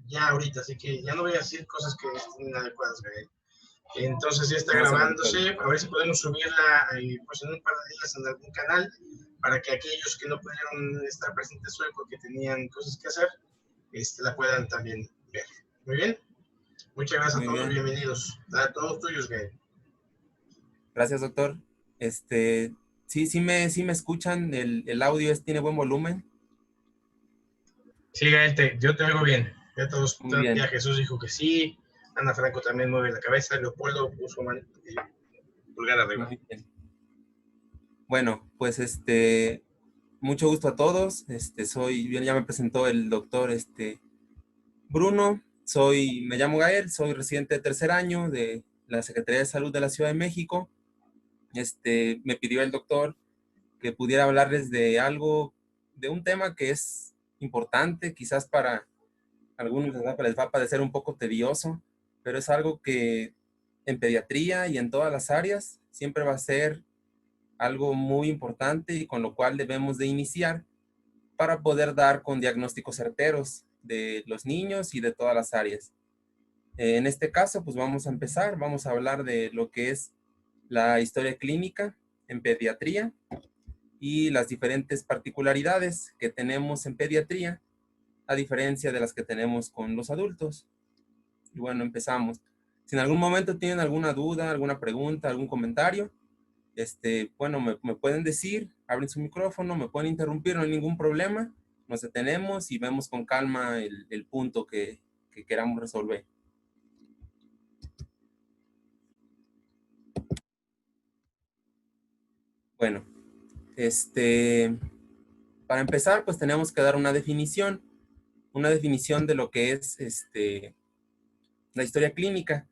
ya ahorita, así que ya no voy a decir cosas que estén inadecuadas, Gael. Entonces ya está No se grabándose, preocupe. a ver si podemos subirla pues en un par de días en algún canal, para que aquellos que no pudieron estar presentes hoy porque tenían cosas que hacer, la puedan también ver. Muy bien, muchas gracias a Muy todos, bien. bienvenidos. A todos tuyos, Gael. Gracias, doctor. Sí me escuchan. El audio tiene buen volumen. Sí, Gael, yo te oigo bien. Muy bien. Ya Jesús dijo que sí, Ana Franco también mueve la cabeza, Leopoldo puso pulgar arriba. Muy bien. Bueno, pues mucho gusto a todos. Ya me presentó el doctor Bruno. Me llamo Gael, soy residente de tercer año de la Secretaría de Salud de la Ciudad de México. Me pidió el doctor que pudiera hablarles de algo, de un tema que es importante, quizás para algunos les va a parecer un poco tedioso, pero es algo que en pediatría y en todas las áreas siempre va a ser algo muy importante y con lo cual debemos de iniciar para poder dar con diagnósticos certeros de los niños y de todas las áreas. En este caso, pues vamos a hablar de lo que es la historia clínica en pediatría y las diferentes particularidades que tenemos en pediatría a diferencia de las que tenemos con los adultos. Y bueno, empezamos. Si en algún momento tienen alguna duda, alguna pregunta, algún comentario, bueno, me pueden decir, abren su micrófono, me pueden interrumpir, no hay ningún problema. Nos detenemos y vemos con calma el punto que queramos resolver. Bueno, para empezar, pues tenemos que dar una definición de lo que es la historia clínica.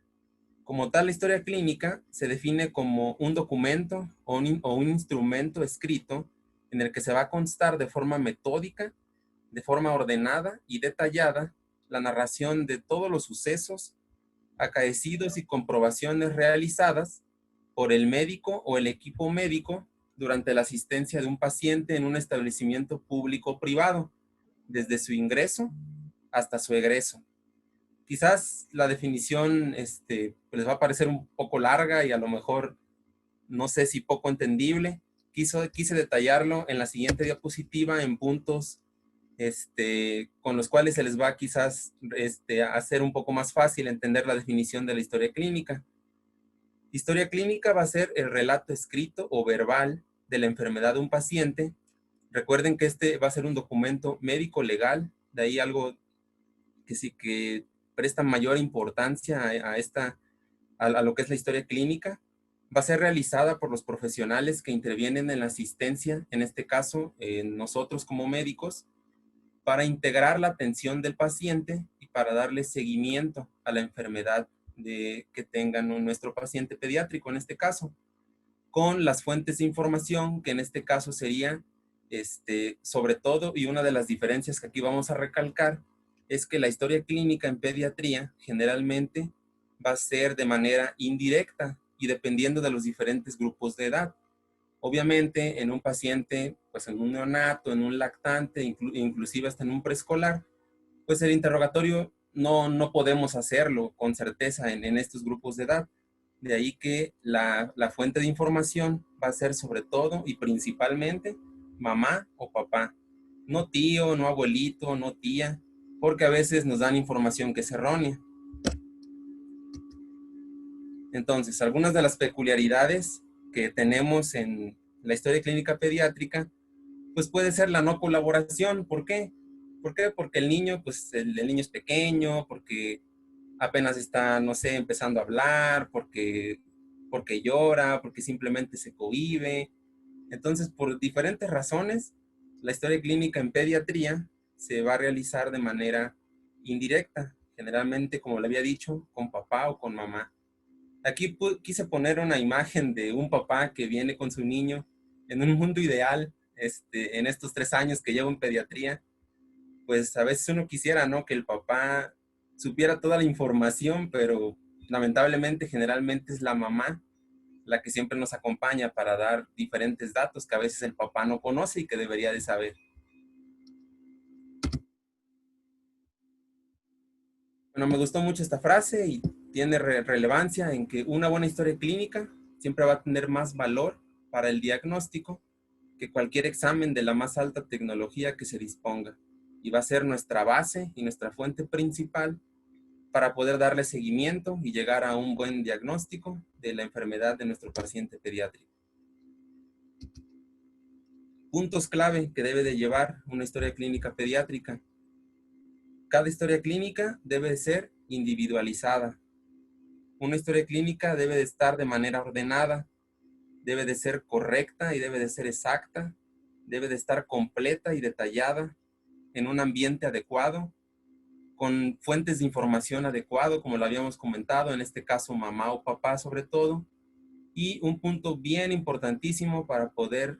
Como tal, la historia clínica se define como un documento o un instrumento escrito en el que se va a constar de forma metódica, de forma ordenada y detallada la narración de todos los sucesos acaecidos y comprobaciones realizadas por el médico o el equipo médico durante la asistencia de un paciente en un establecimiento público o privado, desde su ingreso hasta su egreso. Quizás la definición les va a parecer un poco larga y a lo mejor no sé si poco entendible. Quise detallarlo en la siguiente diapositiva en puntos con los cuales se les va quizás a hacer un poco más fácil entender la definición de la historia clínica. Historia clínica va a ser el relato escrito o verbal de la enfermedad de un paciente. Recuerden que va a ser un documento médico legal, de ahí algo que sí que presta mayor importancia a lo que es la historia clínica. Va a ser realizada por los profesionales que intervienen en la asistencia, en este caso, nosotros como médicos, para integrar la atención del paciente y para darle seguimiento a la enfermedad que tenga nuestro paciente pediátrico, en este caso, con las fuentes de información, que en este caso sería, sobre todo, y una de las diferencias que aquí vamos a recalcar, es que la historia clínica en pediatría generalmente va a ser de manera indirecta y dependiendo de los diferentes grupos de edad. Obviamente, en un paciente, pues en un neonato, en un lactante, inclusive hasta en un preescolar, pues el interrogatorio no podemos hacerlo con certeza en estos grupos de edad. De ahí que la fuente de información va a ser sobre todo y principalmente mamá o papá. No tío, no abuelito, no tía, porque a veces nos dan información que es errónea. Entonces, algunas de las peculiaridades que tenemos en la historia clínica pediátrica, pues puede ser la no colaboración. ¿Por qué? ¿Por qué? Porque el niño, pues el niño es pequeño, porque apenas está, no sé, empezando a hablar, porque llora, porque simplemente se cohíbe. Entonces, por diferentes razones, la historia clínica en pediatría se va a realizar de manera indirecta, generalmente, como le había dicho, con papá o con mamá. Aquí quise poner una imagen de un papá que viene con su niño en un mundo ideal, en estos 3 años que llevo en pediatría. Pues a veces uno quisiera, ¿no?, que el papá supiera toda la información, pero lamentablemente generalmente es la mamá la que siempre nos acompaña para dar diferentes datos que a veces el papá no conoce y que debería de saber. Bueno, me gustó mucho esta frase y tiene relevancia en que una buena historia clínica siempre va a tener más valor para el diagnóstico que cualquier examen de la más alta tecnología que se disponga. Y va a ser nuestra base y nuestra fuente principal para poder darle seguimiento y llegar a un buen diagnóstico de la enfermedad de nuestro paciente pediátrico. Puntos clave que debe de llevar una historia clínica pediátrica. Cada historia clínica debe de ser individualizada. Una historia clínica debe de estar de manera ordenada, debe de ser correcta y debe de ser exacta, debe de estar completa y detallada en un ambiente adecuado, con fuentes de información adecuado, como lo habíamos comentado, en este caso mamá o papá sobre todo, y un punto bien importantísimo para poder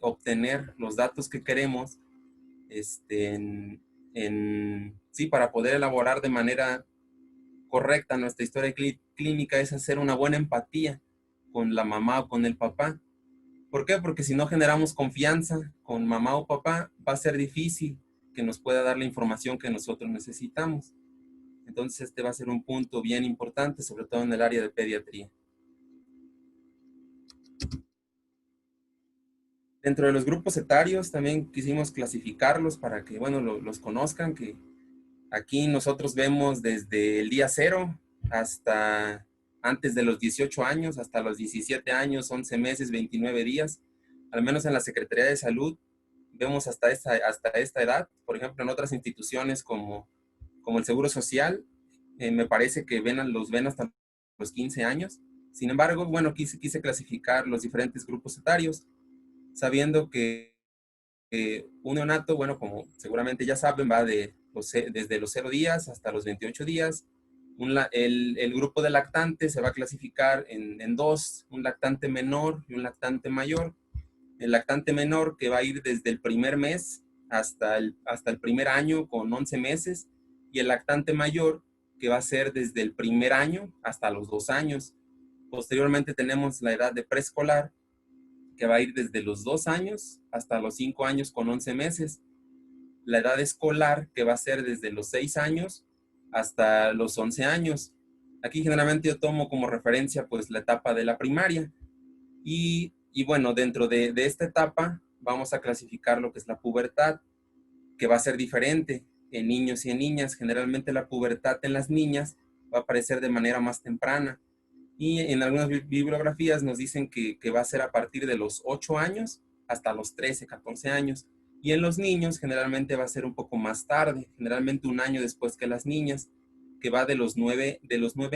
obtener los datos que queremos, sí, para poder elaborar de manera correcta nuestra historia clínica es hacer una buena empatía con la mamá o con el papá. ¿Por qué? Porque si no generamos confianza con mamá o papá, va a ser difícil que nos pueda dar la información que nosotros necesitamos. Entonces este va a ser un punto bien importante, sobre todo en el área de pediatría. Dentro de los grupos etarios también quisimos clasificarlos para que, bueno, los conozcan, que aquí nosotros vemos desde el día 0 hasta antes de los 18 años, hasta los 17 años, 11 meses, 29 días. Al menos en la Secretaría de Salud vemos hasta esta edad. Por ejemplo, en otras instituciones como el Seguro Social, me parece que los ven hasta los 15 años. Sin embargo, bueno, quise clasificar los diferentes grupos etarios, sabiendo que un neonato, bueno, como seguramente ya saben, va desde los 0 días hasta los 28 días. El grupo de lactante se va a clasificar en dos, un lactante menor y un lactante mayor. El lactante menor que va a ir desde el primer mes hasta el primer año con 11 meses, y el lactante mayor que va a ser desde el primer año hasta los 2 años. Posteriormente tenemos la edad de preescolar, que va a ir desde los 2 años hasta los 5 años con 11 meses. La edad escolar, que va a ser desde los 6 años hasta los 11 años. Aquí generalmente yo tomo como referencia pues la etapa de la primaria. Y bueno, dentro de esta etapa vamos a clasificar lo que es la pubertad, que va a ser diferente en niños y en niñas. Generalmente la pubertad en las niñas va a aparecer de manera más temprana. Y en algunas bibliografías nos dicen que va a ser a partir de los 8 años hasta los 13, 14 años. Y en los niños generalmente va a ser un poco más tarde, generalmente un año después que las niñas, que va de los 9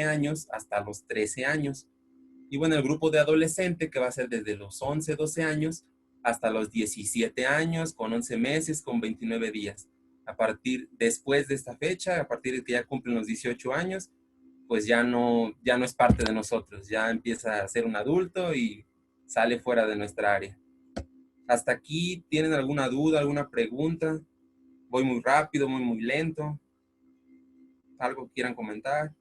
años hasta los 13 años. Y bueno, el grupo de adolescente, que va a ser desde los 11, 12 años hasta los 17 años, con 11 meses, con 29 días. Después de esta fecha, a partir de que ya cumplen los 18 años, pues ya no es parte de nosotros, ya empieza a ser un adulto y sale fuera de nuestra área. ¿Hasta aquí tienen alguna duda, alguna pregunta? ¿Voy muy rápido, muy lento? ¿Algo quieran comentar?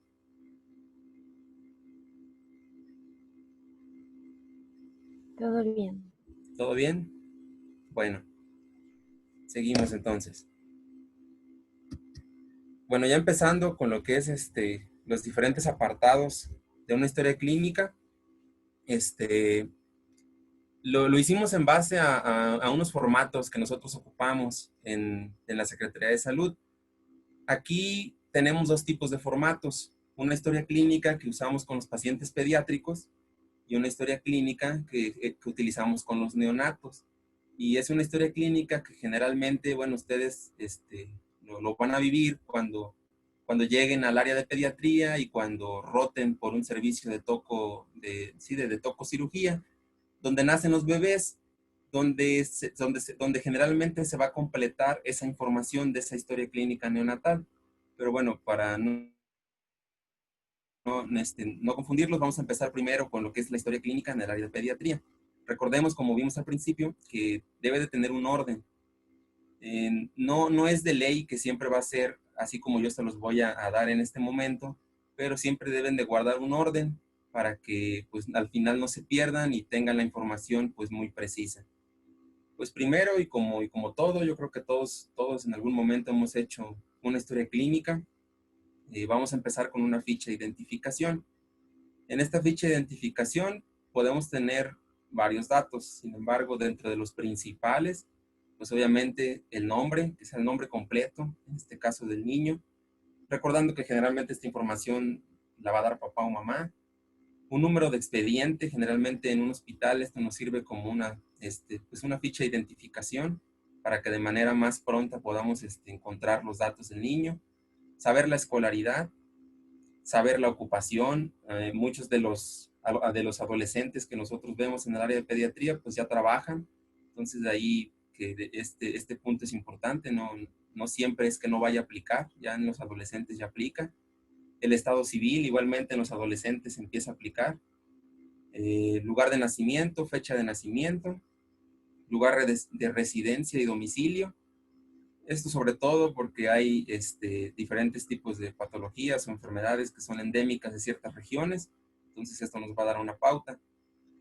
Todo bien. ¿Todo bien? Bueno, seguimos entonces. Bueno, ya empezando con lo que es los diferentes apartados de una historia clínica, lo hicimos en base a unos formatos que nosotros ocupamos en la Secretaría de Salud. Aquí tenemos dos tipos de formatos: una historia clínica que usamos con los pacientes pediátricos y una historia clínica que utilizamos con los neonatos. Y es una historia clínica que generalmente, bueno, ustedes lo van a vivir cuando lleguen al área de pediatría y cuando roten por un servicio de tococirugía, donde nacen los bebés, donde generalmente se va a completar esa información de esa historia clínica neonatal. Pero bueno, para no confundirlos, vamos a empezar primero con lo que es la historia clínica en el área de pediatría. Recordemos, como vimos al principio, que debe de tener un orden. No es de ley que siempre va a ser así como yo se los voy a dar en este momento, pero siempre deben de guardar un orden para que pues al final no se pierdan y tengan la información pues muy precisa. Pues primero y como todo, yo creo que todos en algún momento hemos hecho una historia clínica. Vamos a empezar con una ficha de identificación. En esta ficha de identificación podemos tener varios datos. Sin embargo, dentro de los principales, pues obviamente el nombre, que es el nombre completo, en este caso del niño, recordando que generalmente esta información la va a dar papá o mamá. Un número de expediente, generalmente en un hospital esto nos sirve como pues una ficha de identificación para que de manera más pronta podamos encontrar los datos del niño. Saber la escolaridad, saber la ocupación. Muchos de los adolescentes que nosotros vemos en el área de pediatría pues ya trabajan, entonces de ahí que este punto es importante, no siempre es que no vaya a aplicar, ya en los adolescentes ya aplica. El estado civil igualmente en los adolescentes empieza a aplicar. Lugar de nacimiento, fecha de nacimiento, lugar de residencia y domicilio. Esto sobre todo porque hay diferentes tipos de patologías o enfermedades que son endémicas de ciertas regiones, entonces esto nos va a dar una pauta.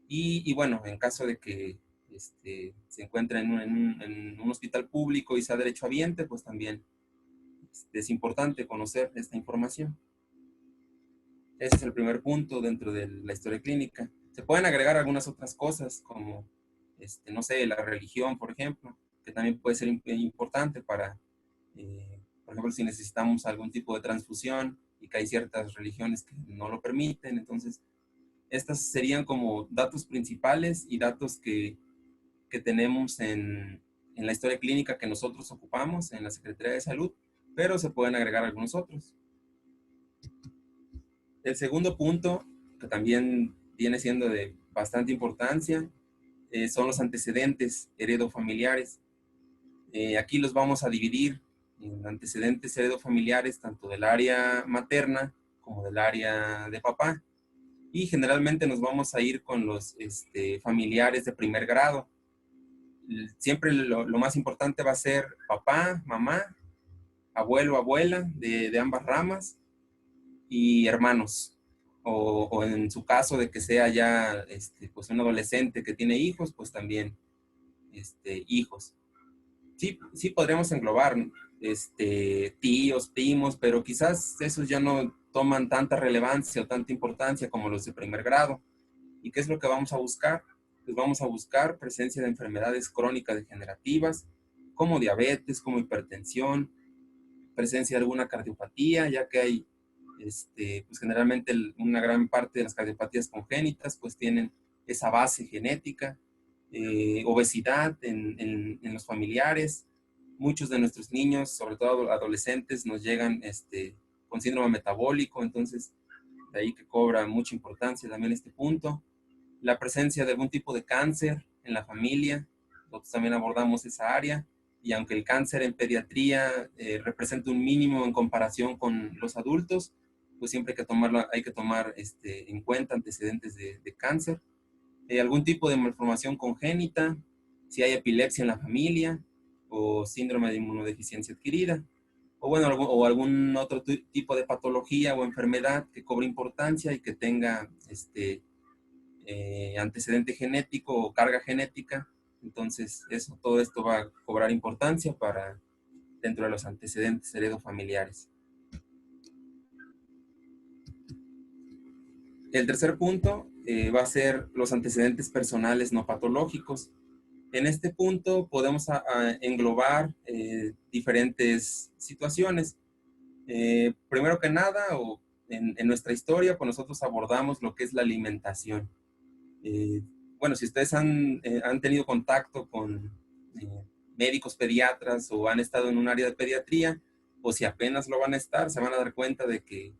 Y bueno, en caso de que se encuentre en un hospital público y sea derechohabiente, pues también es importante conocer esta información. Ese es el primer punto dentro de la historia clínica. Se pueden agregar algunas otras cosas como, no sé, la religión, por ejemplo, que también puede ser importante para, por ejemplo, si necesitamos algún tipo de transfusión y que hay ciertas religiones que no lo permiten. Entonces, estas serían como datos principales y datos que tenemos en la historia clínica que nosotros ocupamos en la Secretaría de Salud, pero se pueden agregar algunos otros. El segundo punto, que también viene siendo de bastante importancia, son los antecedentes heredofamiliares. Aquí los vamos a dividir en antecedentes heredofamiliares tanto del área materna como del área de papá. Y generalmente nos vamos a ir con los familiares de primer grado. Siempre lo más importante va a ser papá, mamá, abuelo, abuela de ambas ramas y hermanos. O en su caso de que sea ya pues un adolescente que tiene hijos, pues también hijos. Sí podríamos englobar tíos, primos, pero quizás esos ya no toman tanta relevancia o tanta importancia como los de primer grado. ¿Y qué es lo que vamos a buscar? Pues vamos a buscar presencia de enfermedades crónicas degenerativas, como diabetes, como hipertensión, presencia de alguna cardiopatía, ya que hay, pues generalmente una gran parte de las cardiopatías congénitas pues tienen esa base genética, obesidad en los familiares. Muchos de nuestros niños, sobre todo adolescentes, nos llegan con síndrome metabólico, entonces de ahí que cobra mucha importancia también este punto. La presencia de algún tipo de cáncer en la familia, nosotros también abordamos esa área, y aunque el cáncer en pediatría representa un mínimo en comparación con los adultos, pues siempre hay que tomar en cuenta antecedentes de cáncer. Algún tipo de malformación congénita, si hay epilepsia en la familia, o síndrome de inmunodeficiencia adquirida, o bueno, algún otro tipo de patología o enfermedad que cobre importancia y que tenga antecedente genético o carga genética. Entonces, todo esto va a cobrar importancia dentro de los antecedentes heredofamiliares. El tercer punto va a ser los antecedentes personales no patológicos. En este punto podemos englobar diferentes situaciones. Primero que nada, en nuestra historia, pues nosotros abordamos lo que es la alimentación. Bueno, si ustedes han tenido contacto con médicos pediatras o han estado en un área de pediatría, o si apenas lo van a estar, se van a dar cuenta de que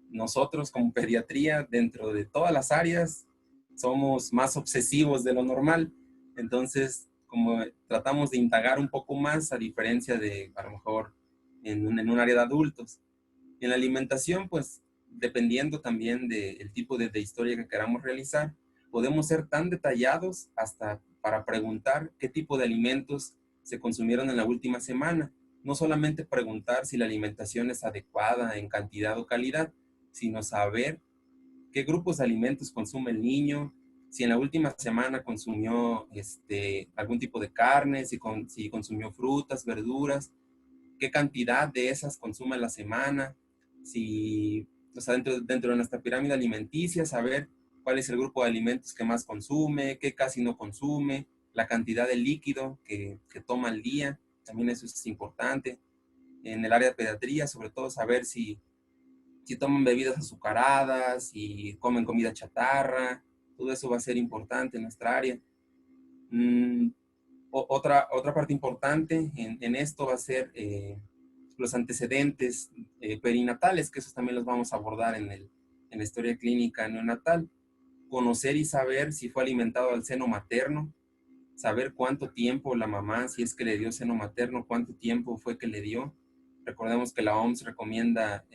nosotros como pediatría, dentro de todas las áreas, somos más obsesivos de lo normal. Entonces, como tratamos de indagar un poco más, a diferencia de, a lo mejor, en un área de adultos. En la alimentación, pues, dependiendo también del tipo de historia que queramos realizar, podemos ser tan detallados hasta para preguntar qué tipo de alimentos se consumieron en la última semana. No solamente preguntar si la alimentación es adecuada en cantidad o calidad, sino saber qué grupos de alimentos consume el niño, si en la última semana consumió algún tipo de carne, si consumió frutas, verduras, qué cantidad de esas consume a la semana, si, o sea, dentro de nuestra pirámide alimenticia, saber cuál es el grupo de alimentos que más consume, qué casi no consume, la cantidad de líquido que toma al día, también eso es importante. En el área de pediatría, sobre todo saber si toman bebidas azucaradas, si comen comida chatarra, todo eso va a ser importante en nuestra área. Otra parte importante en esto va a ser los antecedentes perinatales, que esos también los vamos a abordar en la historia clínica neonatal. Conocer y saber si fue alimentado al seno materno, saber cuánto tiempo la mamá, si es que le dio seno materno, cuánto tiempo fue que le dio. Recordemos que la OMS recomienda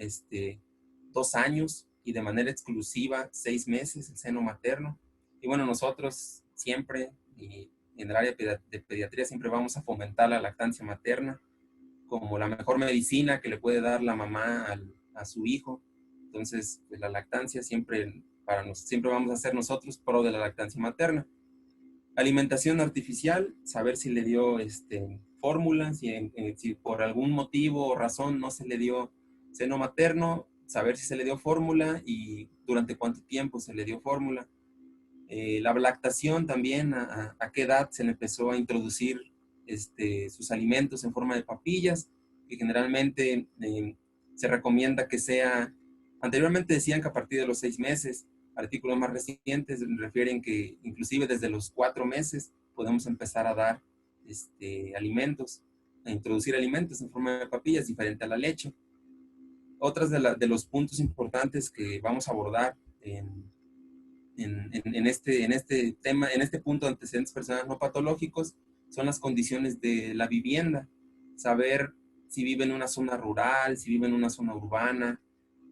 2 años y de manera exclusiva 6 meses el seno materno. Y bueno, nosotros siempre, y en el área de pediatría, siempre vamos a fomentar la lactancia materna como la mejor medicina que le puede dar la mamá a su hijo. Entonces, pues, la lactancia siempre vamos a ser nosotros pro de la lactancia materna. Alimentación artificial, saber si le dio fórmula, si por algún motivo o razón no se le dio seno materno, saber si se le dio fórmula y durante cuánto tiempo se le dio fórmula. La lactación también, a qué edad se le empezó a introducir sus alimentos en forma de papillas, que generalmente se recomienda que sea, anteriormente decían que a partir de los 6 meses, artículos más recientes refieren que inclusive desde los 4 meses podemos empezar a dar alimentos, a introducir alimentos en forma de papillas diferente a la leche. Otras de los puntos importantes que vamos a abordar en este tema, en este punto de antecedentes personales no patológicos, son las condiciones de la vivienda. Saber si vive en una zona rural, si vive en una zona urbana,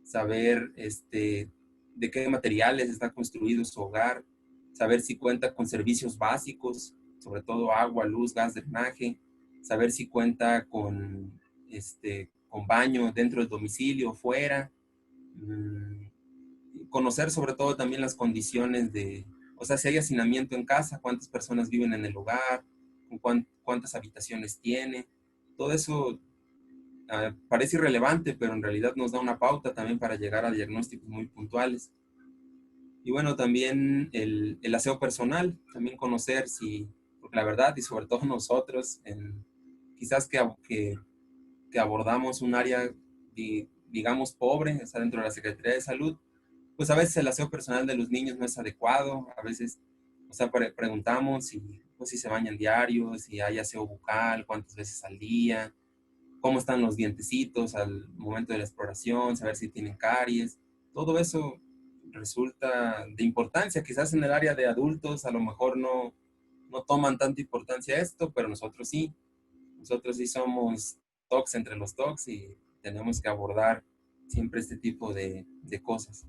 saber de qué materiales está construido su hogar, saber si cuenta con servicios básicos, sobre todo agua, luz, gas, drenaje, saber si cuenta con baño dentro del domicilio, fuera, conocer sobre todo también las condiciones o sea, si hay hacinamiento en casa, cuántas personas viven en el hogar, cuántas habitaciones tiene, todo eso parece irrelevante, pero en realidad nos da una pauta también para llegar a diagnósticos muy puntuales. Y bueno, también el aseo personal, también conocer porque la verdad, y sobre todo nosotros, quizás que abordamos un área, digamos, pobre, o sea, dentro de la Secretaría de Salud, pues a veces el aseo personal de los niños no es adecuado, a veces, o sea, preguntamos si se bañan diario, si hay aseo bucal, cuántas veces al día, cómo están los dientecitos al momento de la exploración, saber si tienen caries. Todo eso resulta de importancia. Quizás en el área de adultos a lo mejor no toman tanta importancia a esto, pero nosotros sí. Nosotros sí somos TOCs entre los TOCs y tenemos que abordar siempre este tipo de cosas.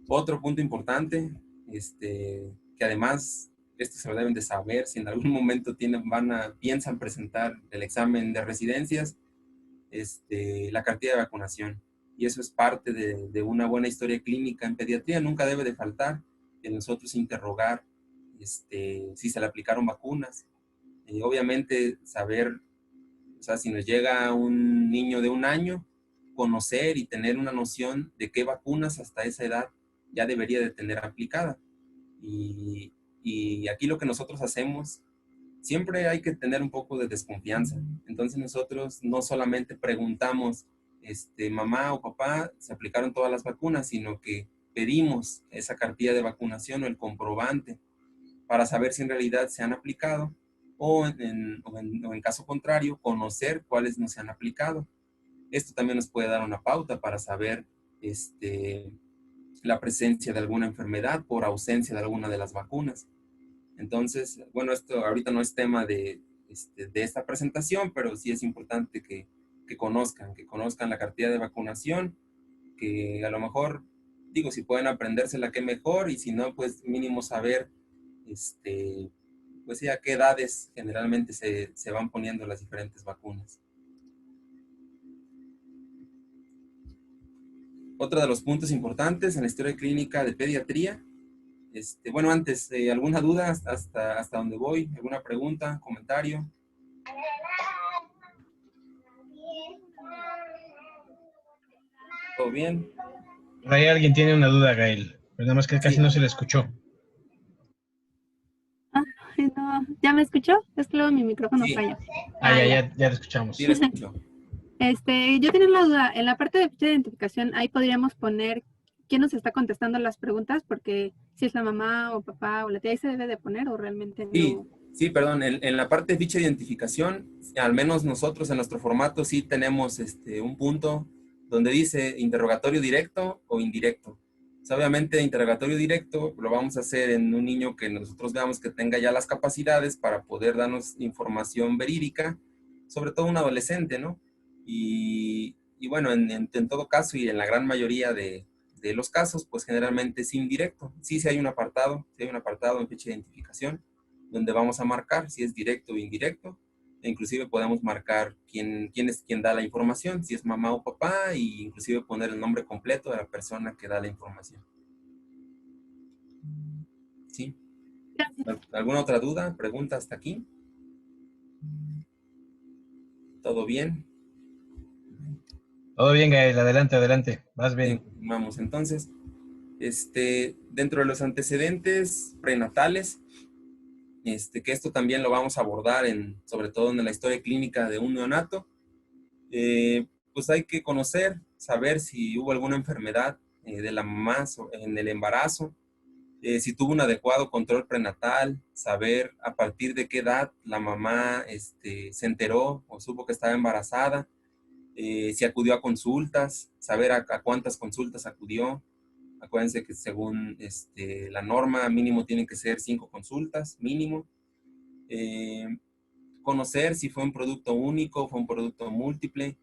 Otro punto importante, que además esto se lo deben de saber, si en algún momento piensan presentar el examen de residencias, la cartilla de vacunación. Y eso es parte de una buena historia clínica en pediatría. Nunca debe de faltar de nosotros interrogar si se le aplicaron vacunas. Obviamente saber, o sea, si nos llega un niño de 1 año, conocer y tener una noción de qué vacunas hasta esa edad ya debería de tener aplicada. Y aquí lo que nosotros hacemos, siempre hay que tener un poco de desconfianza. Entonces nosotros no solamente preguntamos, mamá o papá, ¿se aplicaron todas las vacunas? Sino que pedimos esa cartilla de vacunación o el comprobante para saber si en realidad se han aplicado o en caso contrario, conocer cuáles no se han aplicado. Esto también nos puede dar una pauta para saber la presencia de alguna enfermedad por ausencia de alguna de las vacunas. Entonces, bueno, esto ahorita no es tema de esta presentación, pero sí es importante que conozcan la cartilla de vacunación, que a lo mejor, digo, si pueden aprendérsela, qué mejor, y si no, pues mínimo saber, pues sí, a qué edades generalmente se van poniendo las diferentes vacunas. Otro de los puntos importantes en la historia clínica de pediatría, bueno, antes, ¿alguna duda hasta dónde voy? ¿Alguna pregunta, comentario? ¿Todo bien? Por ahí alguien tiene una duda, Gael, pero nada más que casi Sí, no se le escuchó. Ay, no, ¿ya me escuchó? Es que luego mi micrófono sí, falla. Ah, Ah, ya, ya. ya, ya te sí escuchamos. la escucho. Yo tenía la duda, en la parte de ficha de identificación, ahí podríamos poner quién nos está contestando las preguntas, porque si es la mamá o papá o la tía, ahí se debe de poner o realmente Sí, no. sí, perdón, en la parte de ficha de identificación, al menos nosotros en nuestro formato sí tenemos un punto donde dice interrogatorio directo o indirecto. O sea, obviamente interrogatorio directo lo vamos a hacer en un niño que nosotros veamos que tenga ya las capacidades para poder darnos información verídica, sobre todo un adolescente, ¿no? Y bueno, en todo caso y en la gran mayoría de los casos, pues generalmente es indirecto. Sí hay un apartado en ficha de identificación donde vamos a marcar si es directo o indirecto. E inclusive podemos marcar quién es quien da la información, si es mamá o papá, e inclusive poner el nombre completo de la persona que da la información. ¿Sí? Gracias. ¿Alguna otra duda, pregunta hasta aquí? ¿Todo bien? Todo bien, Gael, adelante, adelante. Vas Bien, bien. vamos entonces. Dentro de los antecedentes prenatales, que esto también lo vamos a abordar sobre todo en la historia clínica de un neonato, pues hay que conocer, saber si hubo alguna enfermedad de la mamá en el embarazo, si tuvo un adecuado control prenatal, saber a partir de qué edad la mamá se enteró o supo que estaba embarazada, si acudió a consultas, saber a cuántas consultas acudió. Acuérdense que según la norma mínimo tienen que ser 5 consultas, mínimo. Eh, Conocer si fue un producto único, fue un producto múltiple,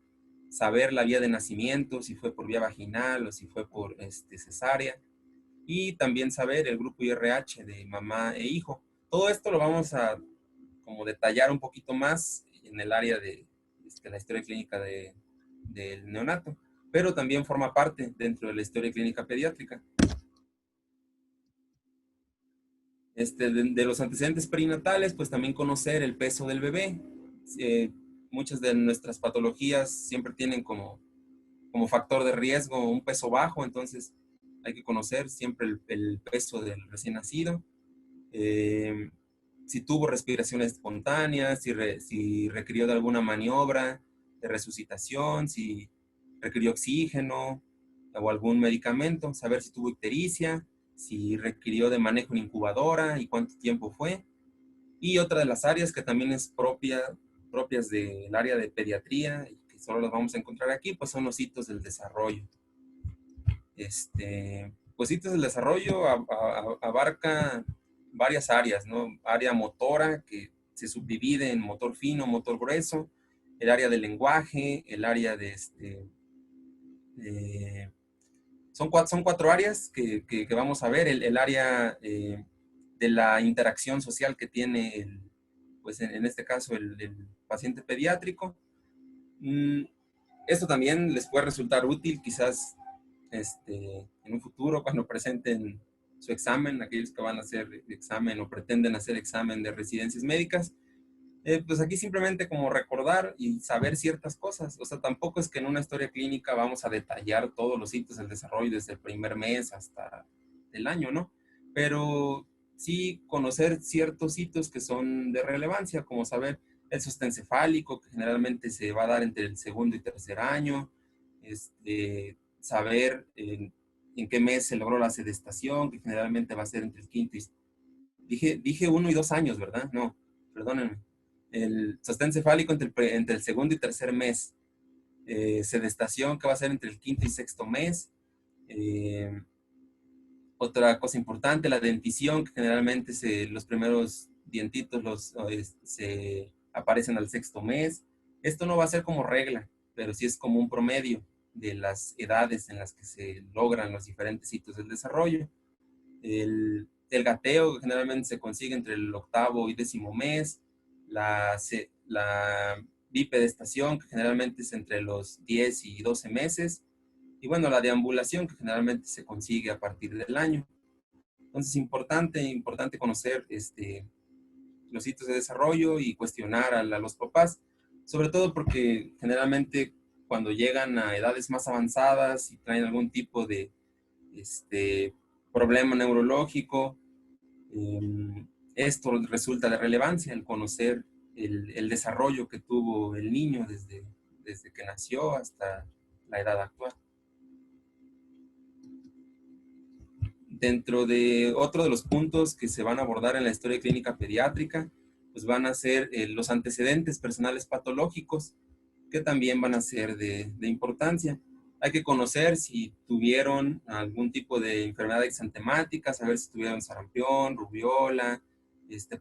saber la vía de nacimiento, si fue por vía vaginal o si fue por cesárea, y también saber el grupo IRH de mamá e hijo. Todo esto lo vamos a como detallar un poquito más en el área de la historia clínica del neonato, pero también forma parte dentro de la historia clínica pediátrica. De los antecedentes perinatales, pues también conocer el peso del bebé. Eh, Muchas de nuestras patologías siempre tienen como factor de riesgo un peso bajo, entonces hay que conocer siempre el peso del recién nacido. Eh, si tuvo respiración espontánea, si requirió de alguna maniobra de resucitación, si requirió oxígeno o algún medicamento, saber si tuvo ictericia, si requirió de manejo en incubadora y cuánto tiempo fue. Y otra de las áreas que también es propias del área de pediatría y que solo las vamos a encontrar aquí, pues son los hitos del desarrollo. Pues hitos del desarrollo abarca varias áreas, ¿no? Área motora, que se subdivide en motor fino, motor grueso, el área del lenguaje, el área son cuatro áreas que vamos a ver. El área de la interacción social que tiene, pues en este caso, el paciente pediátrico. Esto también les puede resultar útil quizás en un futuro cuando presenten su examen, aquellos que van a hacer examen o pretenden hacer examen de residencias médicas. Pues aquí simplemente como recordar y saber ciertas cosas. O sea, tampoco es que en una historia clínica vamos a detallar todos los hitos del desarrollo desde el primer mes hasta el año, ¿no? Pero sí conocer ciertos hitos que son de relevancia, como saber el sostén cefálico, que generalmente se va a dar entre el segundo y tercer año, saber en qué mes se logró la sedestación, que generalmente va a ser entre el quinto y... Dije 1 y 2 años, ¿verdad? No, perdónenme. El sostén cefálico entre el segundo y tercer mes. Sedestación que va a ser entre el quinto y sexto mes. Otra cosa importante, la dentición, que generalmente los primeros dientitos se aparecen al sexto mes. Esto no va a ser como regla, pero sí es como un promedio de las edades en las que se logran los diferentes hitos del desarrollo. El gateo que generalmente se consigue entre el octavo y décimo mes. La bipedestación, que generalmente es entre los 10 y 12 meses. Y bueno, la deambulación, que generalmente se consigue a partir del año. Entonces, importante conocer los hitos de desarrollo y cuestionar a los papás, sobre todo porque generalmente cuando llegan a edades más avanzadas y traen algún tipo de problema neurológico, esto resulta de relevancia, el conocer el desarrollo que tuvo el niño desde que nació hasta la edad actual. Dentro de otro de los puntos que se van a abordar en la historia clínica pediátrica, pues van a ser los antecedentes personales patológicos, que también van a ser de importancia. Hay que conocer si tuvieron algún tipo de enfermedad exantemática, saber si tuvieron sarampión, rubiola,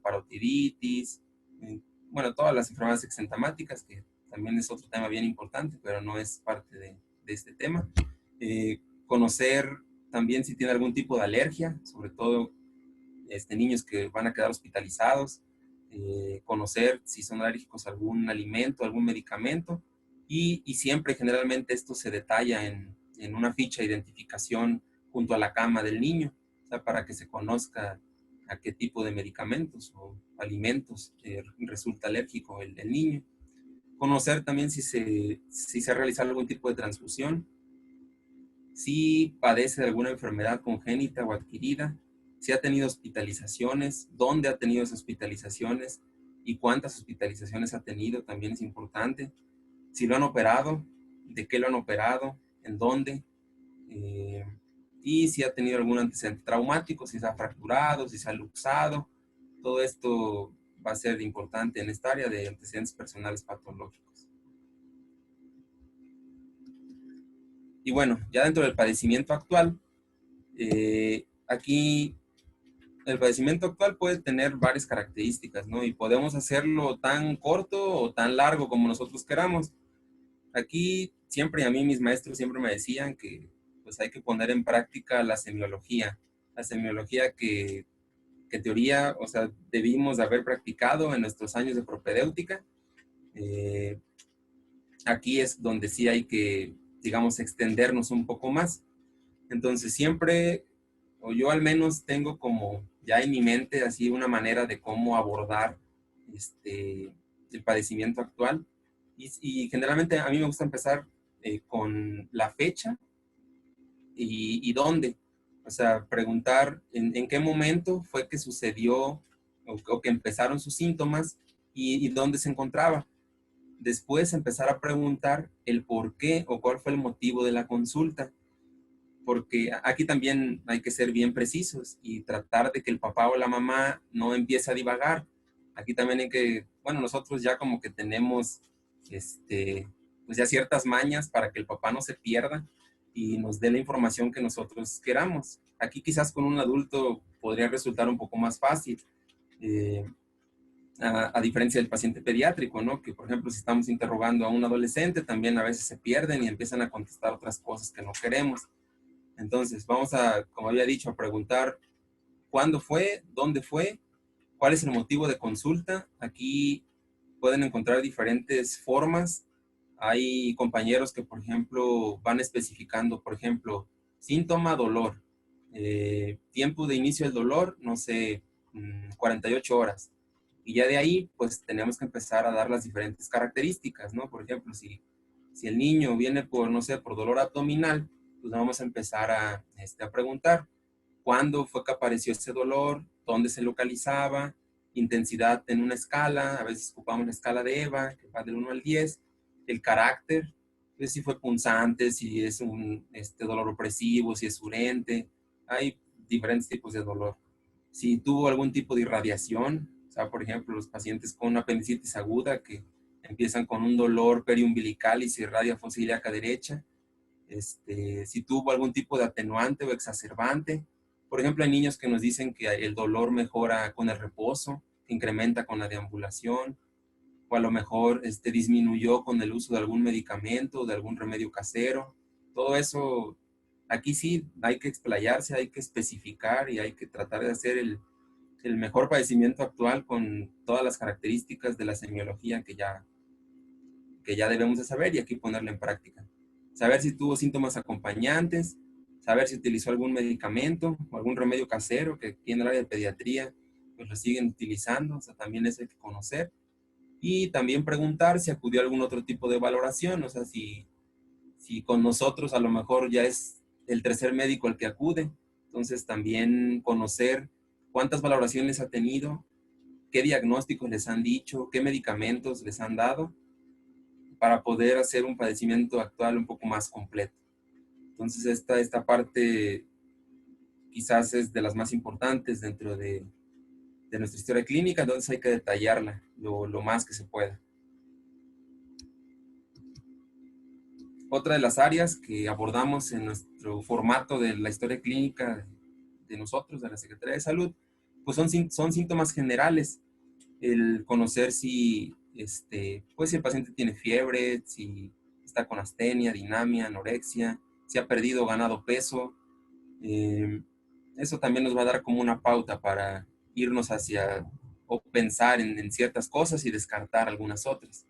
parotiditis, bueno, todas las enfermedades exantemáticas, que también es otro tema bien importante, pero no es parte de este tema. Conocer también si tiene algún tipo de alergia, sobre todo niños que van a quedar hospitalizados, conocer si son alérgicos a algún alimento, algún medicamento, y siempre generalmente esto se detalla en una ficha de identificación junto a la cama del niño, o sea, para que se conozca a qué tipo de medicamentos o alimentos resulta alérgico el niño. Conocer también si se ha realizado algún tipo de transfusión, si padece de alguna enfermedad congénita o adquirida, si ha tenido hospitalizaciones, dónde ha tenido esas hospitalizaciones y cuántas hospitalizaciones ha tenido, también es importante. Si lo han operado, de qué lo han operado, en dónde, y si ha tenido algún antecedente traumático, si se ha fracturado, si se ha luxado. Todo esto va a ser importante en esta área de antecedentes personales patológicos. Y bueno, ya dentro del padecimiento actual, aquí el padecimiento actual puede tener varias características, ¿no? Y podemos hacerlo tan corto o tan largo como nosotros queramos. Aquí siempre, a mí mis maestros siempre me decían que pues hay que poner en práctica la semiología que en teoría, o sea, debimos de haber practicado en nuestros años de propedéutica. Aquí es donde sí hay que, digamos, extendernos un poco más. Entonces siempre, o yo al menos tengo como ya en mi mente así una manera de cómo abordar el padecimiento actual. Y generalmente a mí me gusta empezar con la fecha y dónde. O sea, preguntar en qué momento fue que sucedió o que empezaron sus síntomas y dónde se encontraba. Después empezar a preguntar el por qué o cuál fue el motivo de la consulta. Porque aquí también hay que ser bien precisos y tratar de que el papá o la mamá no empiece a divagar. Aquí también hay que, bueno, nosotros ya como que tenemos, pues ya ciertas mañas para que el papá no se pierda y nos dé la información que nosotros queramos. Aquí quizás con un adulto podría resultar un poco más fácil, a diferencia del paciente pediátrico, ¿no? Que por ejemplo, si estamos interrogando a un adolescente, también a veces se pierden y empiezan a contestar otras cosas que no queremos. Entonces, vamos a, como había dicho, a preguntar cuándo fue, dónde fue, cuál es el motivo de consulta. Aquí pueden encontrar diferentes formas. Hay compañeros que, por ejemplo, van especificando, por ejemplo, síntoma, dolor, tiempo de inicio del dolor, no sé, 48 horas. Y ya de ahí, pues, tenemos que empezar a dar las diferentes características, ¿no? Por ejemplo, si el niño viene por, no sé, por dolor abdominal, pues vamos a empezar a preguntar cuándo fue que apareció ese dolor, dónde se localizaba, intensidad en una escala, a veces ocupamos la escala de EVA, que va del 1 al 10, el carácter, pues si fue punzante, si es un dolor opresivo, si es urente, hay diferentes tipos de dolor. Si tuvo algún tipo de irradiación, o sea, por ejemplo, los pacientes con apendicitis aguda que empiezan con un dolor periumbilical y se irradia fosa ilíaca derecha, si tuvo algún tipo de atenuante o exacerbante. Por ejemplo, hay niños que nos dicen que el dolor mejora con el reposo, que incrementa con la deambulación, o a lo mejor disminuyó con el uso de algún medicamento, de algún remedio casero. Todo eso, aquí sí hay que explayarse, hay que especificar y hay que tratar de hacer el mejor padecimiento actual con todas las características de la semiología que ya debemos de saber y aquí ponerla en práctica. Saber si tuvo síntomas acompañantes, saber si utilizó algún medicamento o algún remedio casero que aquí en el área de pediatría pues lo siguen utilizando, o sea, también eso hay que conocer. Y también preguntar si acudió a algún otro tipo de valoración, o sea, si Si con nosotros a lo mejor ya es el tercer médico el que acude, entonces también conocer cuántas valoraciones ha tenido, qué diagnósticos les han dicho, qué medicamentos les han dado, para poder hacer un padecimiento actual un poco más completo. Entonces esta parte quizás es de las más importantes dentro de nuestra historia clínica, entonces hay que detallarla lo más que se pueda. Otra de las áreas que abordamos en nuestro formato de la historia clínica de nosotros, de la Secretaría de Salud, pues son síntomas generales. El conocer si el paciente tiene fiebre, si está con astenia, dinamia, anorexia, si ha perdido o ganado peso. Eso también nos va a dar como una pauta para irnos hacia o pensar en ciertas cosas y descartar algunas otras.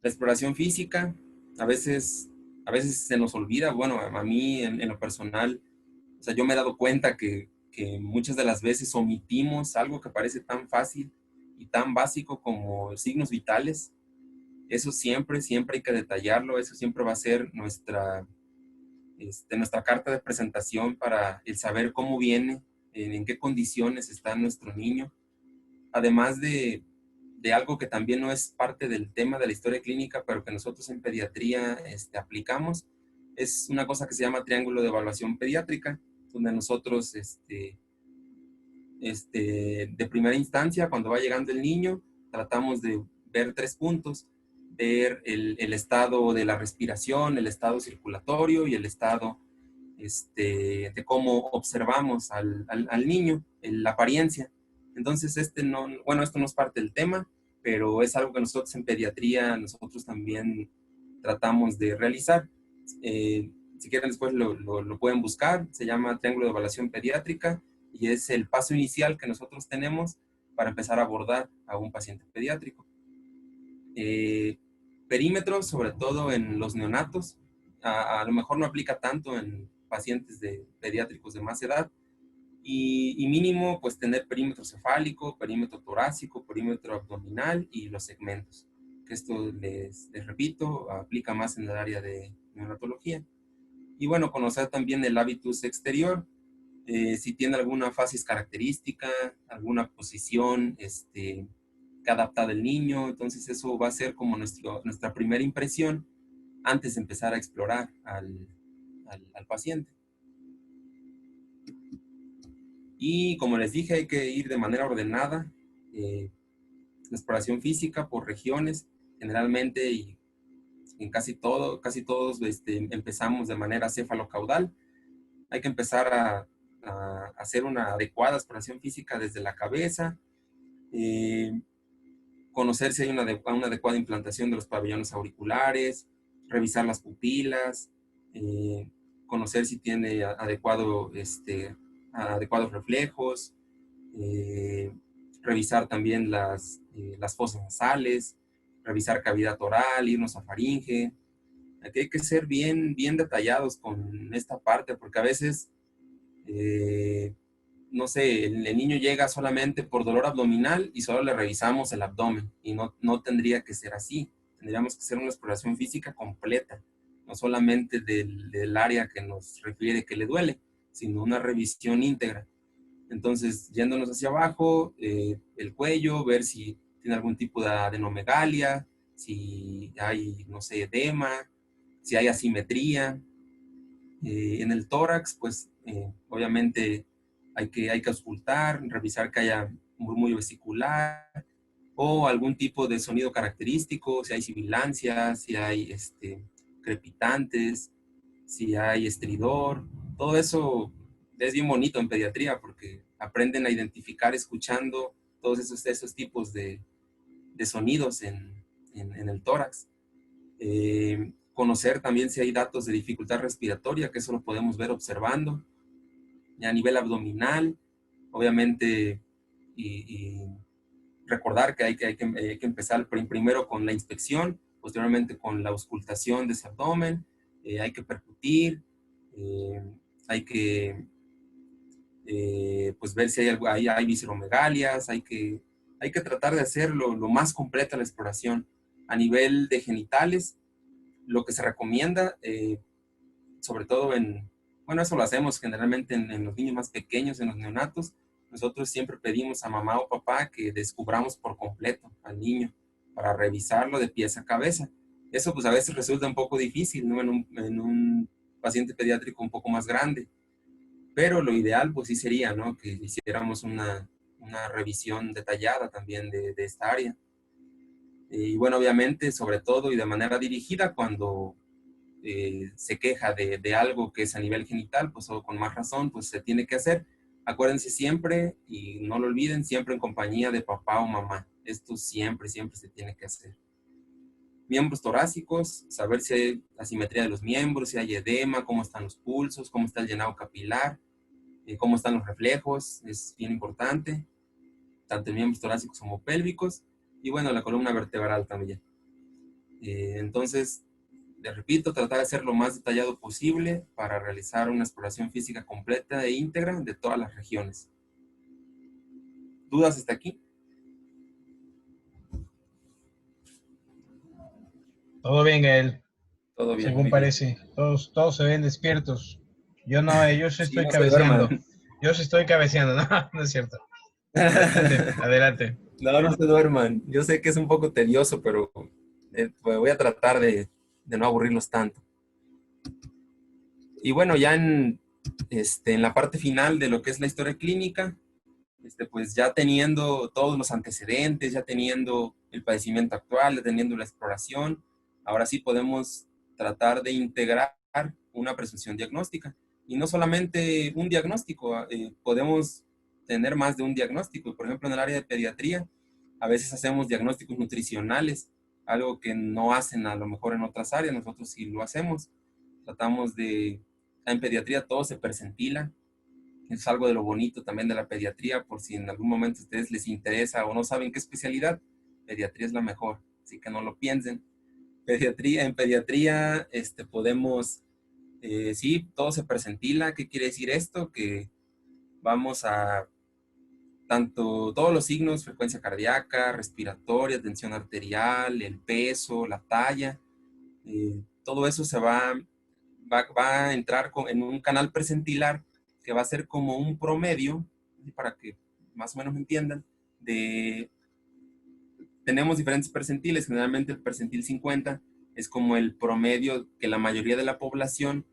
La exploración física, a veces se nos olvida. Bueno, a mí en lo personal, o sea, yo me he dado cuenta que muchas de las veces omitimos algo que parece tan fácil y tan básico como signos vitales. Eso siempre hay que detallarlo. Eso siempre va a ser nuestra carta de presentación para el saber cómo viene, en qué condiciones está nuestro niño. Además de algo que también no es parte del tema de la historia clínica, pero que nosotros en pediatría aplicamos, es una cosa que se llama triángulo de evaluación pediátrica, donde nosotros de primera instancia, cuando va llegando el niño, tratamos de ver 3 puntos: ver el estado de la respiración, el estado circulatorio y el estado de cómo observamos al niño, la apariencia. Entonces, esto no es parte del tema, pero es algo que nosotros en pediatría, nosotros también tratamos de realizar. Si quieren, después lo pueden buscar. Se llama Triángulo de Evaluación Pediátrica y es el paso inicial que nosotros tenemos para empezar a abordar a un paciente pediátrico. Perímetros, sobre todo en los neonatos. A lo mejor no aplica tanto en pacientes pediátricos de más edad. Y mínimo, pues tener perímetro cefálico, perímetro torácico, perímetro abdominal y los segmentos. Que esto, les repito, aplica más en el área de neonatología. Y bueno, conocer también el hábitus exterior. Si tiene alguna facies característica, alguna posición que adapta del niño. Entonces eso va a ser como nuestra primera impresión antes de empezar a explorar al paciente. Y como les dije, hay que ir de manera ordenada. La exploración física por regiones, generalmente, y en casi todos empezamos de manera cefalocaudal. Hay que empezar a hacer una adecuada exploración física desde la cabeza, conocer si hay una adecuada implantación de los pabellones auriculares, revisar las pupilas, conocer si tiene adecuados reflejos, revisar también las fosas nasales, revisar cavidad oral, irnos a faringe. Aquí hay que ser bien detallados con esta parte, porque a veces, no sé, el niño llega solamente por dolor abdominal y solo le revisamos el abdomen, y no tendría que ser así. Tendríamos que hacer una exploración física completa, no solamente del área que nos refiere que le duele, sino una revisión íntegra. Entonces, yéndonos hacia abajo, el cuello, ver si tiene algún tipo de adenomegalia, si hay, no sé, edema, si hay asimetría. En el tórax, pues, obviamente hay que auscultar, revisar que haya murmullo vesicular o algún tipo de sonido característico, si hay sibilancia, si hay crepitantes, si hay estridor. Todo eso es bien bonito en pediatría porque aprenden a identificar escuchando todos esos tipos de sonidos en el tórax. Conocer también si hay datos de dificultad respiratoria, que eso lo podemos ver observando. Y a nivel abdominal, obviamente, y recordar que hay que empezar primero con la inspección, posteriormente con la auscultación de ese abdomen. Hay que percutir, hay que pues ver si hay visceromegalias. Hay que tratar de hacer lo más completa la exploración. A nivel de genitales, lo que se recomienda, sobre todo bueno, eso lo hacemos generalmente en los niños más pequeños, en los neonatos. Nosotros siempre pedimos a mamá o papá que descubramos por completo al niño para revisarlo de pies a cabeza. Eso pues a veces resulta un poco difícil, ¿no? En un paciente pediátrico un poco más grande. Pero lo ideal pues sí sería, ¿no? Que hiciéramos una revisión detallada también de esta área. Y bueno, obviamente, sobre todo y de manera dirigida cuando se queja de algo que es a nivel genital, pues o con más razón, pues se tiene que hacer. Acuérdense siempre, y no lo olviden, siempre en compañía de papá o mamá. Esto siempre, siempre se tiene que hacer. Miembros torácicos, saber si hay asimetría de los miembros, si hay edema, cómo están los pulsos, cómo está el llenado capilar, cómo están los reflejos, es bien importante, tanto en miembros torácicos como pélvicos, y bueno, la columna vertebral también. Entonces, les repito, tratar de ser lo más detallado posible para realizar una exploración física completa e íntegra de todas las regiones. ¿Dudas hasta aquí? Todo bien, Gael. Todo bien, Según muy bien. parece. Todos se ven despiertos. Yo no, yo sí Sí, estoy no se cabeceando. duerman. Yo sí estoy cabeceando. No, no es cierto. Adelante, adelante. No, no se duerman. Yo sé que es un poco tedioso, pero pues voy a tratar de no aburrirlos tanto. Y bueno, ya en la parte final de lo que es la historia clínica, pues ya teniendo todos los antecedentes, ya teniendo el padecimiento actual, ya teniendo la exploración, ahora sí podemos tratar de integrar una presunción diagnóstica. Y no solamente un diagnóstico, podemos tener más de un diagnóstico. Por ejemplo, en el área de pediatría, a veces hacemos diagnósticos nutricionales, algo que no hacen a lo mejor en otras áreas, nosotros sí lo hacemos. Tratamos en pediatría todo se percentila, es algo de lo bonito también de la pediatría, por si en algún momento a ustedes les interesa o no saben qué especialidad, pediatría es la mejor, así que no lo piensen. En pediatría podemos, sí, todo se percentila. ¿Qué quiere decir esto? Que vamos a tanto todos los signos, frecuencia cardíaca, respiratoria, tensión arterial, el peso, la talla, todo eso va a entrar en un canal percentilar que va a ser como un promedio, para que más o menos me entiendan, tenemos diferentes percentiles. Generalmente el percentil 50 es como el promedio que la mayoría de la población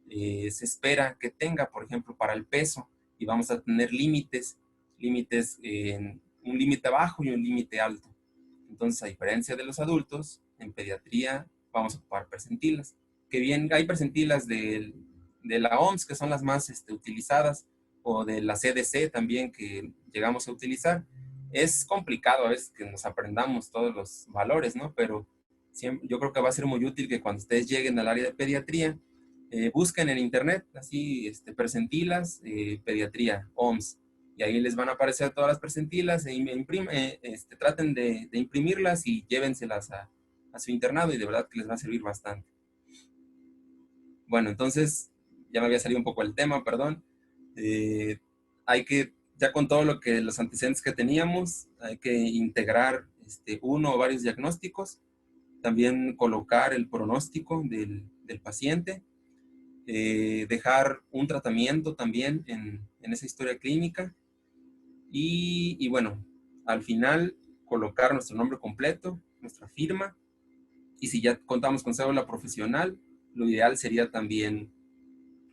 se espera que tenga, por ejemplo, para el peso, y vamos a tener límites en un límite bajo y un límite alto. Entonces, a diferencia de los adultos, en pediatría vamos a ocupar percentilas. Que bien, hay percentilas de la OMS, que son las más utilizadas, o de la CDC también, que llegamos a utilizar. Es complicado a veces que nos aprendamos todos los valores, ¿no? Pero yo creo que va a ser muy útil que cuando ustedes lleguen al área de pediatría, busquen en internet, así, percentilas, pediatría, OMS, y ahí les van a aparecer todas las percentilas, traten de imprimirlas y llévenselas a su internado, y de verdad que les va a servir bastante. Bueno, entonces, ya me había salido un poco el tema, perdón. Ya con todo los antecedentes que teníamos, hay que integrar uno o varios diagnósticos, también colocar el pronóstico del paciente, dejar un tratamiento también en esa historia clínica, y bueno, al final colocar nuestro nombre completo, nuestra firma, y si ya contamos con cédula profesional, lo ideal sería también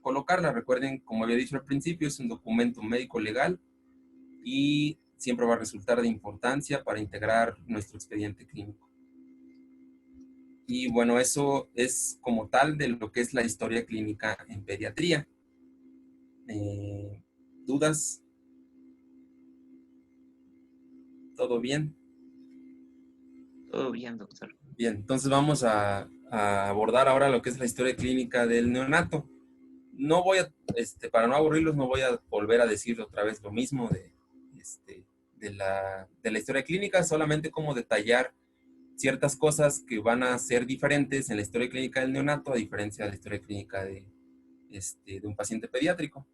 colocarla. Recuerden, como había dicho al principio, es un documento médico legal y siempre va a resultar de importancia para integrar nuestro expediente clínico. Y bueno, eso es como tal de lo que es la historia clínica en pediatría. ¿Dudas? ¿Todo bien? Todo bien, doctor. Bien, entonces vamos a abordar ahora lo que es la historia clínica del neonato. No voy para no aburrirlos, no voy a volver a decir otra vez lo mismo de la historia clínica, solamente como detallar ciertas cosas que van a ser diferentes en la historia clínica del neonato a diferencia de la historia clínica de un paciente pediátrico.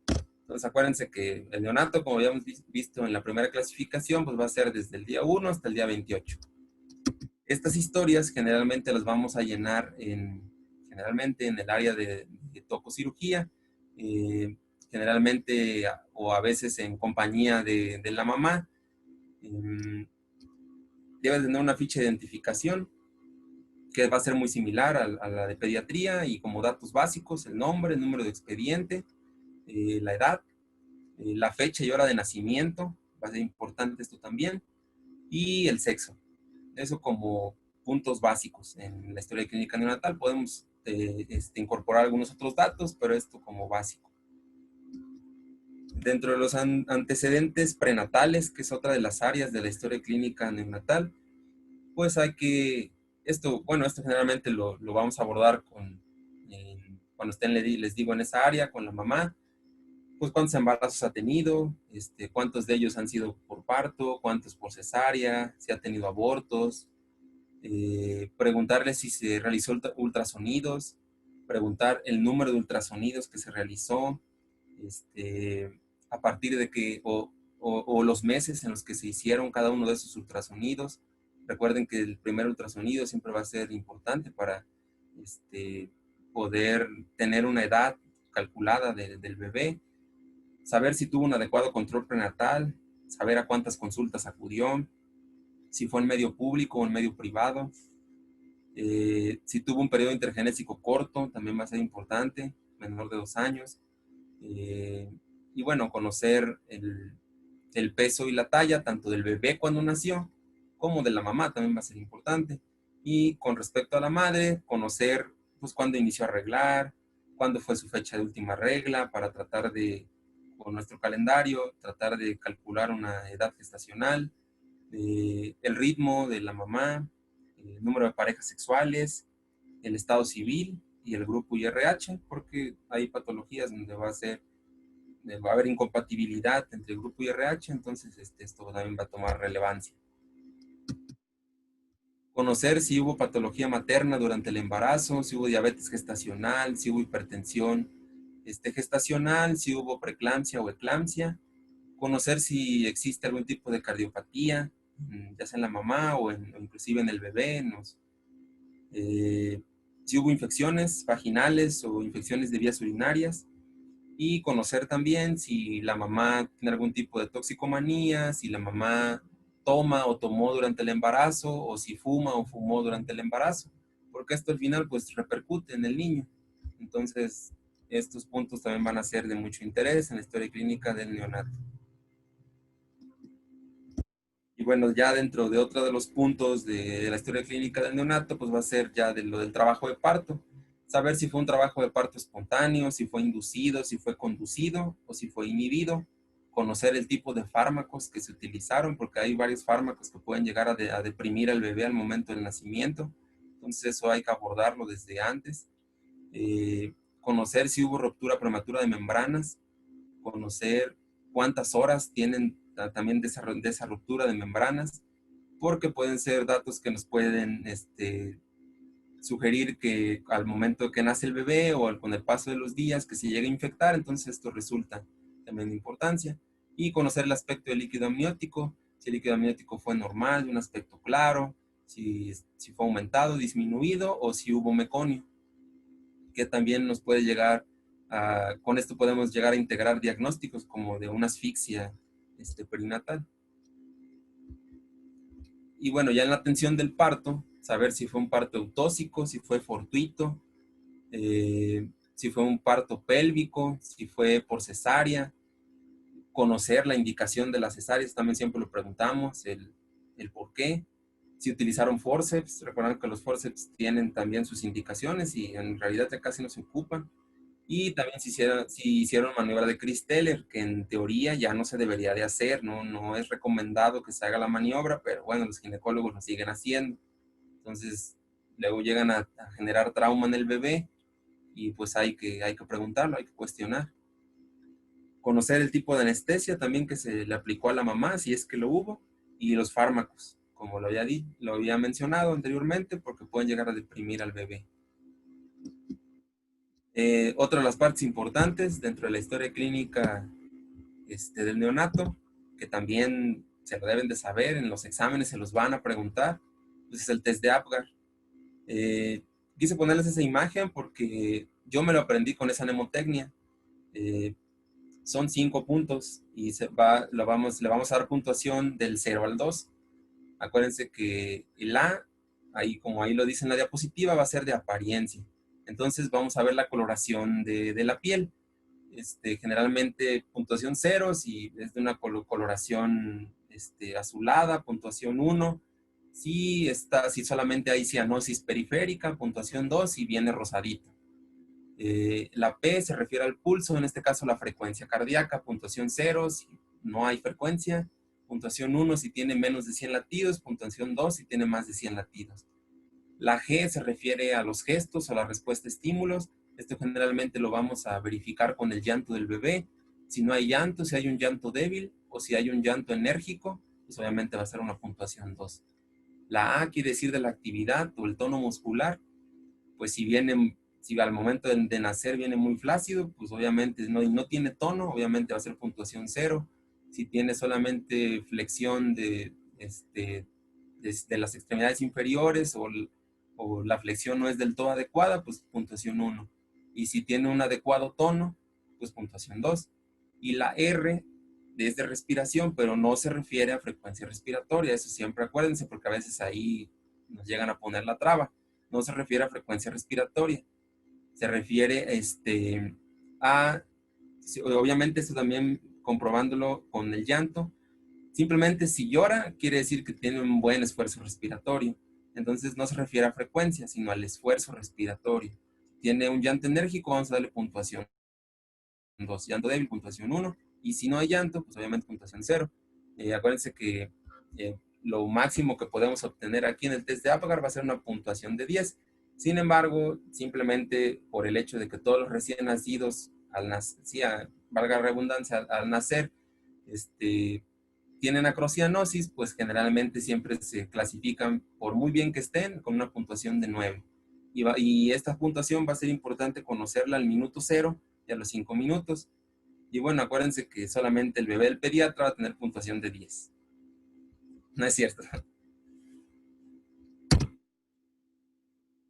Entonces acuérdense que el neonato, como habíamos visto en la primera clasificación, pues va a ser desde el día 1 hasta el día 28. Estas historias generalmente las vamos a llenar en generalmente en el área de tococirugía, generalmente o a veces en compañía de la mamá. Debe tener una ficha de identificación que va a ser muy similar a la de pediatría, y como datos básicos, el nombre, el número de expediente, la edad, la fecha y hora de nacimiento, va a ser importante esto también, y el sexo. Eso como puntos básicos. En la historia clínica neonatal podemos incorporar algunos otros datos, pero esto como básico. Dentro de los antecedentes prenatales, que es otra de las áreas de la historia clínica neonatal, pues hay que, esto generalmente lo vamos a abordar cuando estén, les digo, en esa área, con la mamá, pues cuántos embarazos ha tenido, cuántos de ellos han sido por parto, cuántos por cesárea, si ha tenido abortos, preguntarle si se realizó ultrasonidos, preguntar el número de ultrasonidos que se realizó, a partir de que, o los meses en los que se hicieron cada uno de esos ultrasonidos. Recuerden que el primer ultrasonido siempre va a ser importante para poder tener una edad calculada del bebé, saber si tuvo un adecuado control prenatal, saber a cuántas consultas acudió, si fue en medio público o en medio privado, si tuvo un periodo intergenésico corto, también va a ser importante, menor de 2 años, y bueno, conocer el peso y la talla, tanto del bebé cuando nació, como de la mamá, también va a ser importante. Y con respecto a la madre, conocer pues cuándo inició a arreglar, cuándo fue su fecha de última regla, para tratar de, con nuestro calendario, tratar de calcular una edad gestacional, el ritmo de la mamá, el número de parejas sexuales, el estado civil y el grupo IRH, porque hay patologías donde va a haber incompatibilidad entre el grupo IRH, entonces esto también va a tomar relevancia. Conocer si hubo patología materna durante el embarazo, si hubo diabetes gestacional, si hubo hipertensión gestacional, si hubo preeclampsia o eclampsia. Conocer si existe algún tipo de cardiopatía, ya sea en la mamá o inclusive en el bebé. Si hubo infecciones vaginales o infecciones de vías urinarias. Y conocer también si la mamá tiene algún tipo de toxicomanía, si la mamá toma o tomó durante el embarazo, o si fuma o fumó durante el embarazo, porque esto al final pues repercute en el niño. Entonces, estos puntos también van a ser de mucho interés en la historia clínica del neonato. Y bueno, ya dentro de otro de los puntos de la historia clínica del neonato, pues va a ser ya de lo del trabajo de parto. Saber si fue un trabajo de parto espontáneo, si fue inducido, si fue conducido o si fue inhibido. Conocer el tipo de fármacos que se utilizaron, porque hay varios fármacos que pueden llegar a deprimir al bebé al momento del nacimiento. Entonces eso hay que abordarlo desde antes. Conocer si hubo ruptura prematura de membranas. Conocer cuántas horas tienen también de esa ruptura de membranas, porque pueden ser datos que nos pueden sugerir que al momento que nace el bebé o con el paso de los días que se llegue a infectar, entonces esto resulta también de importancia. Y conocer el aspecto del líquido amniótico, si el líquido amniótico fue normal, de un aspecto claro, si fue aumentado, disminuido, o si hubo meconio, que también nos puede llegar con esto podemos llegar a integrar diagnósticos como de una asfixia perinatal. Y bueno, ya en la atención del parto, saber si fue un parto eutóxico, si fue fortuito, si fue un parto pélvico, si fue por cesárea. Conocer la indicación de las cesáreas, también siempre lo preguntamos, el por qué. Si utilizaron forceps, recuerdan que los forceps tienen también sus indicaciones y en realidad ya casi no se ocupan. Y también si hicieron maniobra de Chris-Teller, que en teoría ya no se debería de hacer, no es recomendado que se haga la maniobra, pero bueno, los ginecólogos lo siguen haciendo. Entonces, luego llegan a generar trauma en el bebé y pues hay que preguntarlo, hay que cuestionar. Conocer el tipo de anestesia también que se le aplicó a la mamá, si es que lo hubo, y los fármacos, como lo había mencionado anteriormente, porque pueden llegar a deprimir al bebé. Otra de las partes importantes dentro de la historia clínica del neonato, que también se lo deben de saber, en los exámenes se los van a preguntar, pues es el test de Apgar, que quise ponerles esa imagen porque yo me lo aprendí con esa mnemotecnia. Son 5 puntos y le vamos a dar puntuación del 0 al 2. Acuérdense que el A, como ahí lo dice en la diapositiva, va a ser de apariencia. Entonces vamos a ver la coloración de la piel. Generalmente puntuación 0 si es de una coloración azulada, puntuación 1. Si solamente hay cianosis periférica, puntuación 2 y viene rosadita. La P se refiere al pulso, en este caso la frecuencia cardíaca, puntuación 0 si no hay frecuencia, puntuación 1 si tiene menos de 100 latidos, puntuación 2 si tiene más de 100 latidos. La G se refiere a los gestos o la respuesta a estímulos. Esto generalmente lo vamos a verificar con el llanto del bebé. Si no hay llanto, si hay un llanto débil o si hay un llanto enérgico, pues obviamente va a ser una puntuación 2. La A quiere decir de la actividad o el tono muscular. Pues si al momento de nacer viene muy flácido, pues obviamente no tiene tono, obviamente va a ser puntuación 0. Si tiene solamente flexión de las extremidades inferiores o la flexión no es del todo adecuada, pues puntuación 1. Y si tiene un adecuado tono, pues puntuación 2. Y la R es de respiración, pero no se refiere a frecuencia respiratoria. Eso siempre acuérdense, porque a veces ahí nos llegan a poner la traba. No se refiere a frecuencia respiratoria. Se refiere obviamente esto también comprobándolo con el llanto. Simplemente si llora, quiere decir que tiene un buen esfuerzo respiratorio. Entonces no se refiere a frecuencia, sino al esfuerzo respiratorio. Tiene un llanto enérgico, vamos a darle puntuación 2. Llanto débil, puntuación 1. Y si no hay llanto, pues obviamente puntuación 0. Acuérdense que lo máximo que podemos obtener aquí en el test de Apgar va a ser una puntuación de 10. Sin embargo, simplemente por el hecho de que todos los recién nacidos, valga la redundancia, al nacer, tienen acrocianosis, pues generalmente siempre se clasifican por muy bien que estén con una puntuación de 9. Y esta puntuación va a ser importante conocerla al minuto 0 y a los 5 minutos. Y bueno, acuérdense que solamente el bebé del pediatra va a tener puntuación de 10. No es cierto.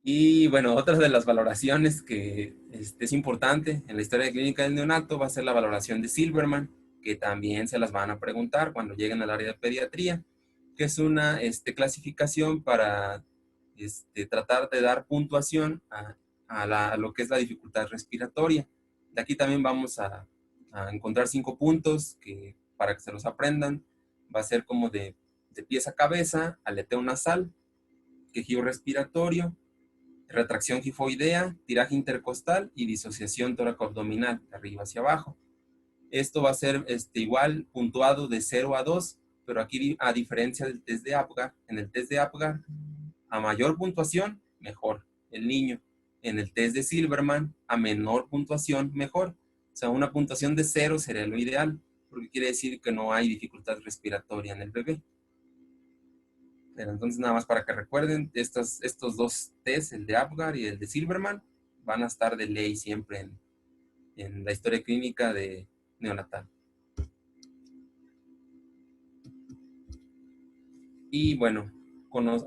Y bueno, otra de las valoraciones que es importante en la historia clínica del neonato va a ser la valoración de Silberman, que también se las van a preguntar cuando lleguen al área de pediatría, que es una clasificación para tratar de dar puntuación a lo que es la dificultad respiratoria. De aquí también vamos a encontrar 5 puntos que para que se los aprendan. Va a ser como de pies a cabeza, aleteo nasal, quejido respiratorio, retracción gifoidea, tiraje intercostal y disociación tóraco-abdominal, de arriba hacia abajo. Esto va a ser igual puntuado de 0 a 2, pero aquí a diferencia del test de Apgar, en el test de Apgar, a mayor puntuación, mejor el niño. En el test de Silberman, a menor puntuación, mejor. O sea, una puntuación de 0 sería lo ideal, porque quiere decir que no hay dificultad respiratoria en el bebé. Pero entonces nada más para que recuerden, estos 2 tests, el de Apgar y el de Silberman, van a estar de ley siempre en la historia clínica de neonatal. Y bueno,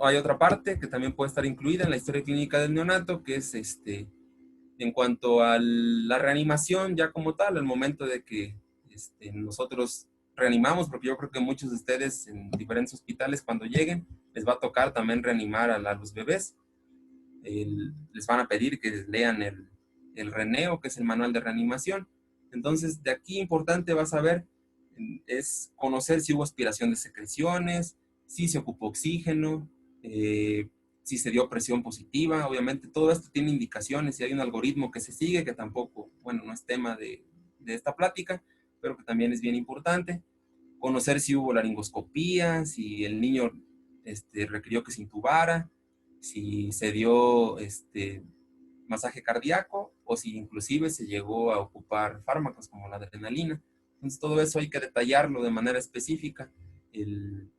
hay otra parte que también puede estar incluida en la historia clínica del neonato, que es en cuanto a la reanimación ya como tal, al momento de que nosotros reanimamos, porque yo creo que muchos de ustedes en diferentes hospitales cuando lleguen les va a tocar también reanimar a los bebés. Les van a pedir que lean el RENEO, que es el manual de reanimación. Entonces, de aquí importante vas a ver, es conocer si hubo aspiración de secreciones, si se ocupó oxígeno, si se dio presión positiva. Obviamente todo esto tiene indicaciones y hay un algoritmo que se sigue, que tampoco, bueno, no es tema de esta plática, pero que también es bien importante. Conocer si hubo laringoscopía, si el niño requirió que se intubara, si se dio masaje cardíaco o si inclusive se llegó a ocupar fármacos como la adrenalina. Entonces todo eso hay que detallarlo de manera específica, el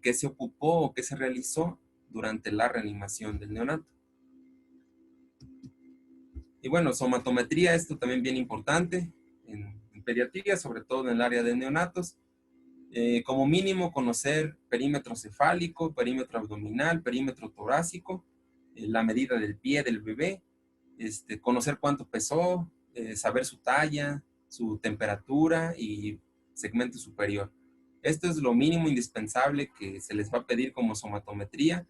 qué se ocupó o qué se realizó durante la reanimación del neonato. Y bueno, somatometría, esto también bien importante en pediatría, sobre todo en el área de neonatos. Como mínimo conocer perímetro cefálico, perímetro abdominal, perímetro torácico. la medida del pie del bebé, conocer cuánto pesó, saber su talla, su temperatura y segmento superior. Esto es lo mínimo indispensable que se les va a pedir como somatometría.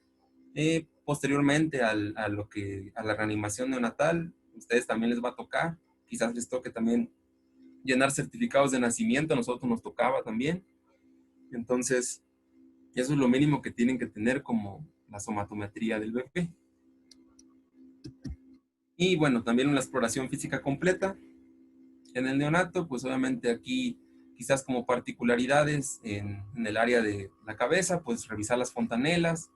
Posteriormente a la reanimación neonatal, ustedes también les va a tocar, quizás les toque también llenar certificados de nacimiento, a nosotros nos tocaba también. Entonces, eso es lo mínimo que tienen que tener como la somatometría del bebé. Y bueno, también una exploración física completa. En el neonato, pues obviamente aquí quizás como particularidades en el área de la cabeza, pues revisar las fontanelas,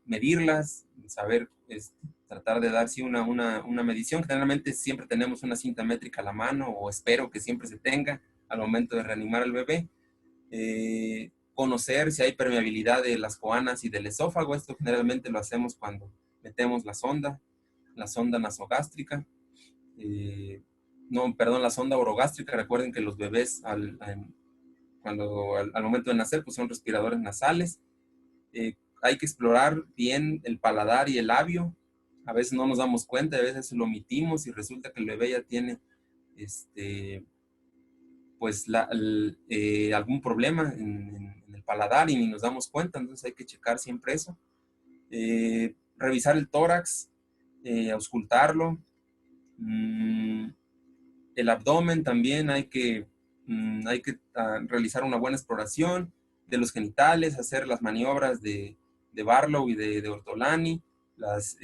medirlas, saber, tratar de dar sí, una medición. Generalmente siempre tenemos una cinta métrica a la mano, o espero que siempre se tenga al momento de reanimar al bebé. Conocer si hay permeabilidad de las coanas y del esófago. Esto generalmente lo hacemos cuando metemos la sonda nasogástrica. La sonda orogástrica. Recuerden que los bebés al momento de nacer pues son respiradores nasales. Hay que explorar bien el paladar y el labio. A veces no nos damos cuenta, a veces lo omitimos y resulta que el bebé ya tiene pues algún problema en el paladar y ni nos damos cuenta. Entonces hay que checar siempre eso. Revisar el tórax, auscultarlo. El abdomen también hay que realizar una buena exploración de los genitales, hacer las maniobras de Barlow y de Ortolani, las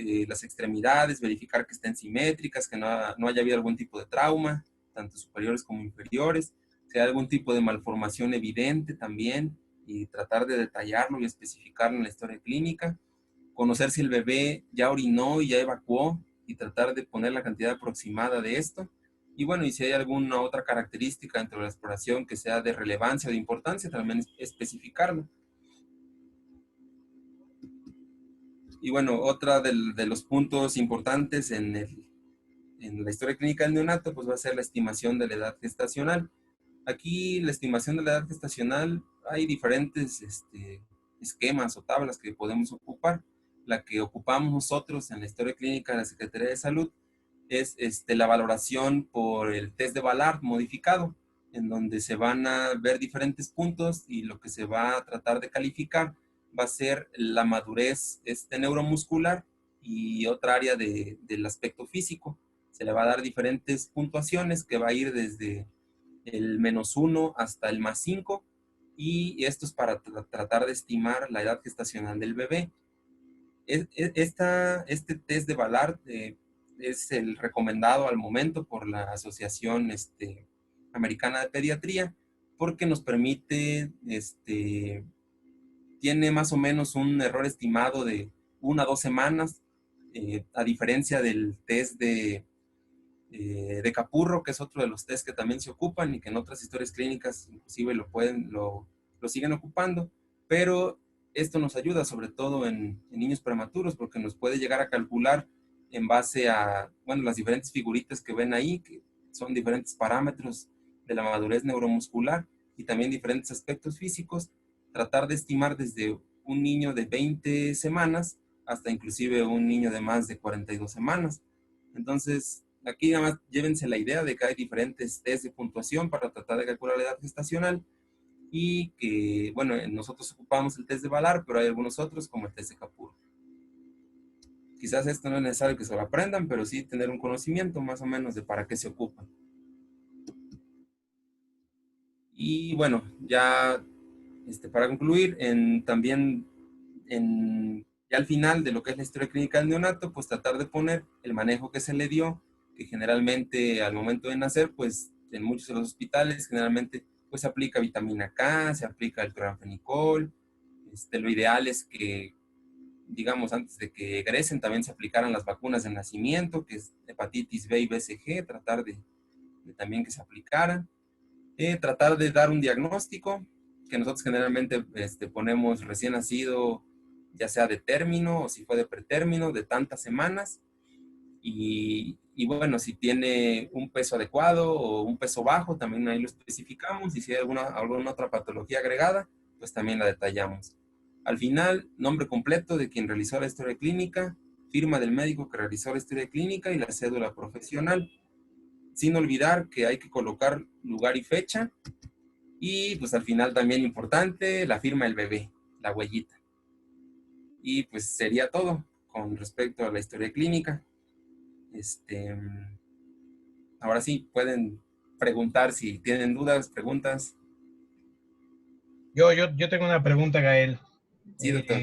extremidades, verificar que estén simétricas, que no haya habido algún tipo de trauma, tanto superiores como inferiores, si hay algún tipo de malformación evidente también, y tratar de detallarlo y especificarlo en la historia clínica. Conocer si el bebé ya orinó y ya evacuó y tratar de poner la cantidad aproximada de esto. Y bueno, y si hay alguna otra característica dentro de la exploración que sea de relevancia o de importancia, también especificarlo. Y bueno, otra de los puntos importantes en la historia clínica del neonato, pues va a ser la estimación de la edad gestacional. Aquí la estimación de la edad gestacional, hay diferentes esquemas o tablas que podemos ocupar. La que ocupamos nosotros en la historia clínica de la Secretaría de Salud es la valoración por el test de Ballard modificado, en donde se van a ver diferentes puntos y lo que se va a tratar de calificar va a ser la madurez neuromuscular y otra área del aspecto físico. Se le va a dar diferentes puntuaciones que va a ir desde el -1 hasta el +5, y esto es para tratar de estimar la edad gestacional del bebé. Este test de Ballard es el recomendado al momento por la Asociación Americana de Pediatría, porque nos permite, tiene más o menos un error estimado de 1 a 2 semanas, a diferencia del test de Capurro, que es otro de los test que también se ocupan y que en otras historias clínicas inclusive lo siguen ocupando, pero esto nos ayuda sobre todo en niños prematuros, porque nos puede llegar a calcular en base a, bueno, las diferentes figuritas que ven ahí, que son diferentes parámetros de la madurez neuromuscular y también diferentes aspectos físicos, tratar de estimar desde un niño de 20 semanas hasta inclusive un niño de más de 42 semanas. Entonces, aquí nada más llévense la idea de que hay diferentes test de puntuación para tratar de calcular la edad gestacional, y que, bueno, nosotros ocupamos el test de Ballard, pero hay algunos otros como el test de Capurro. Quizás esto no es necesario que se lo aprendan, pero sí tener un conocimiento más o menos de para qué se ocupan. Y bueno, ya para concluir, ya al final de lo que es la historia clínica del neonato, pues tratar de poner el manejo que se le dio, que generalmente al momento de nacer, pues en muchos de los hospitales generalmente pues se aplica vitamina K, se aplica el cloramfenicol. Lo ideal es que, digamos, antes de que egresen también se aplicaran las vacunas de nacimiento, que es hepatitis B y BCG, tratar de también que se aplicaran. Tratar de dar un diagnóstico, que nosotros generalmente ponemos recién nacido, ya sea de término o si fue de pretérmino, de tantas semanas. Y bueno, si tiene un peso adecuado o un peso bajo, también ahí lo especificamos. Y si hay alguna otra patología agregada, pues también la detallamos. Al final, nombre completo de quien realizó la historia clínica, firma del médico que realizó la historia clínica y la cédula profesional. Sin olvidar que hay que colocar lugar y fecha. Y pues al final también importante, la firma del bebé, la huellita. Y pues sería todo con respecto a la historia clínica. Ahora sí, pueden preguntar si tienen dudas, preguntas. Yo tengo una pregunta, Gael, Sí, doctor.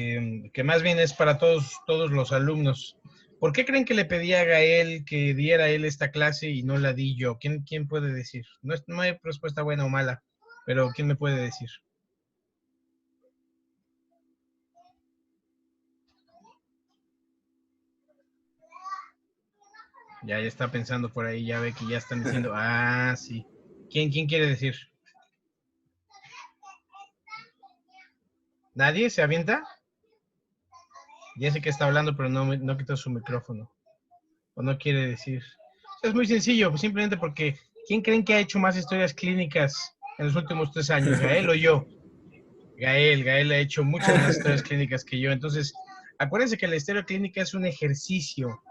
que más bien es para todos los alumnos. ¿Por qué creen que le pedí a Gael que diera él esta clase y no la di yo? ¿Quién puede decir? No hay respuesta buena o mala, pero ¿quién me puede decir? Ya está pensando por ahí, ya ve que ya están diciendo, sí. ¿Quién quiere decir? ¿Nadie se avienta? Ya sé que está hablando, pero no quitó su micrófono. O no quiere decir. Es muy sencillo, pues simplemente porque ¿quién creen que ha hecho más historias clínicas en los últimos 3 años? ¿Gael o yo? Gael ha hecho muchas más historias clínicas que yo. Entonces, acuérdense que la historia clínica es un ejercicio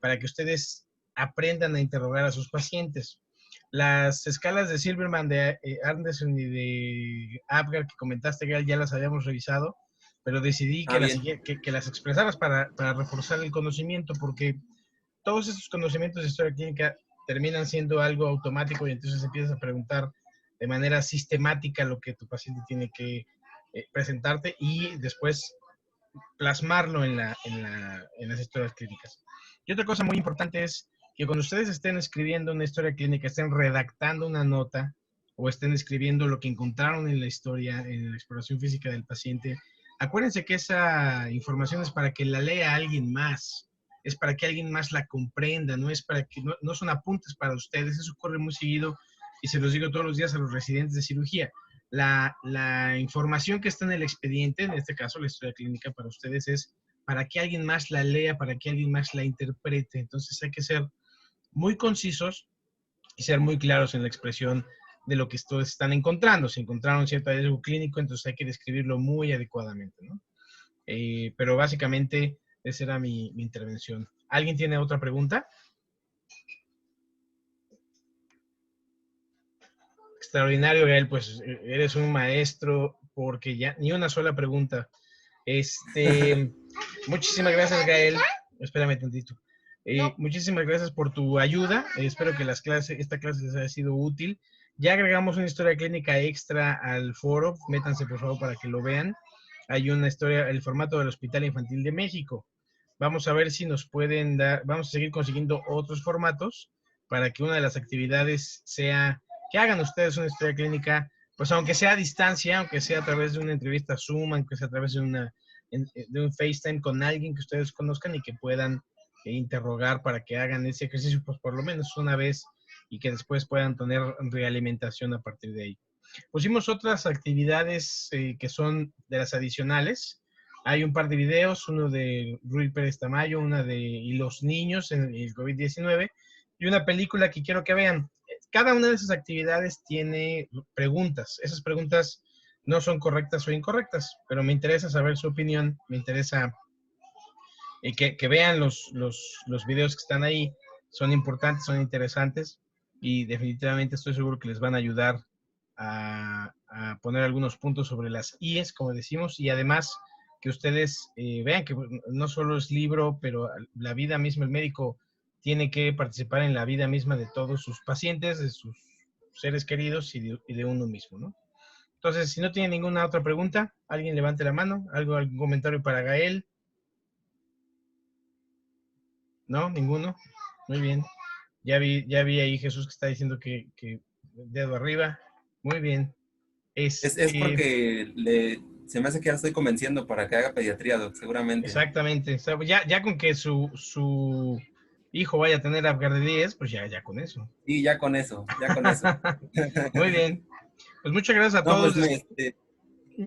para que ustedes aprendan a interrogar a sus pacientes. Las escalas de Silverman, de Anderson y de Apgar que comentaste, Gael, ya las habíamos revisado, pero decidí que las expresaras para reforzar el conocimiento, porque todos estos conocimientos de historia clínica terminan siendo algo automático y entonces empiezas a preguntar de manera sistemática lo que tu paciente tiene que presentarte y después plasmarlo en las historias clínicas. Y otra cosa muy importante es que cuando ustedes estén escribiendo una historia clínica, estén redactando una nota o estén escribiendo lo que encontraron en la historia, en la exploración física del paciente, acuérdense que esa información es para que la lea alguien más, es para que alguien más la comprenda, no es para que, no son apuntes para ustedes, eso ocurre muy seguido y se los digo todos los días a los residentes de cirugía. La información que está en el expediente, en este caso la historia clínica para ustedes, es para que alguien más la lea, para que alguien más la interprete. Entonces hay que ser muy concisos y ser muy claros en la expresión de lo que ustedes están encontrando. Si encontraron cierto hallazgo clínico, entonces hay que describirlo muy adecuadamente, ¿no? Pero básicamente esa era mi intervención. ¿Alguien tiene otra pregunta? Extraordinario, Gael, pues eres un maestro porque ya ni una sola pregunta. Muchísimas gracias, Gael. Espérame tantito. Muchísimas gracias por tu ayuda. Espero que esta clase les haya sido útil. Ya agregamos una historia clínica extra al foro. Métanse, por favor, para que lo vean. Hay una historia, el formato del Hospital Infantil de México. Vamos a ver si nos pueden dar, vamos a seguir consiguiendo otros formatos para que una de las actividades sea que hagan ustedes una historia clínica, pues aunque sea a distancia, aunque sea a través de una entrevista Zoom, aunque sea a través de un FaceTime con alguien que ustedes conozcan y que puedan interrogar para que hagan ese ejercicio, pues por lo menos una vez y que después puedan tener realimentación a partir de ahí. Pusimos otras actividades que son de las adicionales. Hay un par de videos, uno de Rui Pérez Tamayo, una de y los niños en el COVID-19 y una película que quiero que vean. Cada una de esas actividades tiene preguntas. Esas preguntas no son correctas o incorrectas, pero me interesa saber su opinión, me interesa que vean los videos que están ahí. Son importantes, son interesantes y definitivamente estoy seguro que les van a ayudar a poner algunos puntos sobre las IES, como decimos, y además que ustedes vean que no solo es libro, pero la vida misma, el médico tiene que participar en la vida misma de todos sus pacientes, de sus seres queridos y de uno mismo, ¿no? Entonces, si no tiene ninguna otra pregunta, alguien levante la mano, algún comentario para Gael. ¿No? ¿Ninguno? Muy bien. Ya vi ahí Jesús que está diciendo que dedo arriba. Muy bien. Es porque se me hace que ya lo estoy convenciendo para que haga pediatría, doc, seguramente. Exactamente. O sea, ya con que su hijo vaya a tener Apgar de 10, pues ya con eso. Sí, ya con eso. Muy bien. Pues muchas gracias a todos. Pues,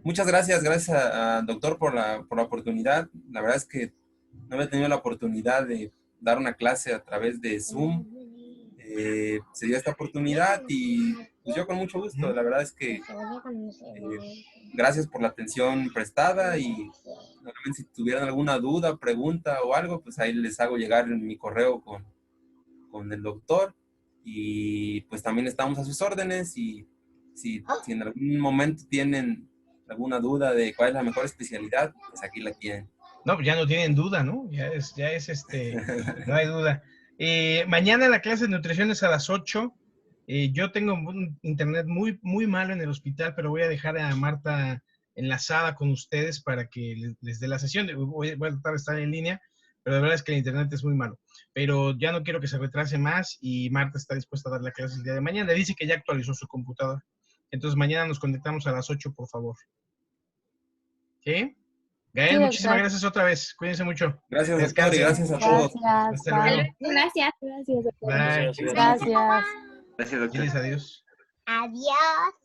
muchas gracias a doctor por la oportunidad. La verdad es que no había tenido la oportunidad de dar una clase a través de Zoom. se dio esta oportunidad y pues yo con mucho gusto. La verdad es que gracias por la atención prestada y realmente si tuvieran alguna duda, pregunta o algo, pues ahí les hago llegar mi correo con el doctor y pues también estamos a sus órdenes y si en algún momento tienen alguna duda de cuál es la mejor especialidad, pues aquí la tienen. No, pues ya no tienen duda, ¿no? No hay duda. Mañana la clase de nutrición es a las 8. Yo tengo un internet muy, muy malo en el hospital, pero voy a dejar a Marta enlazada con ustedes para que les dé la sesión. Voy a tratar de estar en línea, pero la verdad es que el internet es muy malo. Pero ya no quiero que se retrase más y Marta está dispuesta a dar la clase el día de mañana. Dice que ya actualizó su computadora. Entonces mañana nos conectamos a las 8, por favor. ¿Sí? Gael, Sí, muchísimas doctor. gracias otra vez. Cuídense mucho. Gracias, doctor, y Descansen. gracias a todos. Gracias. Hasta luego. Gracias. Gracias, doctor. Bye. Gracias. Gracias, doctor. Diles adiós. Adiós.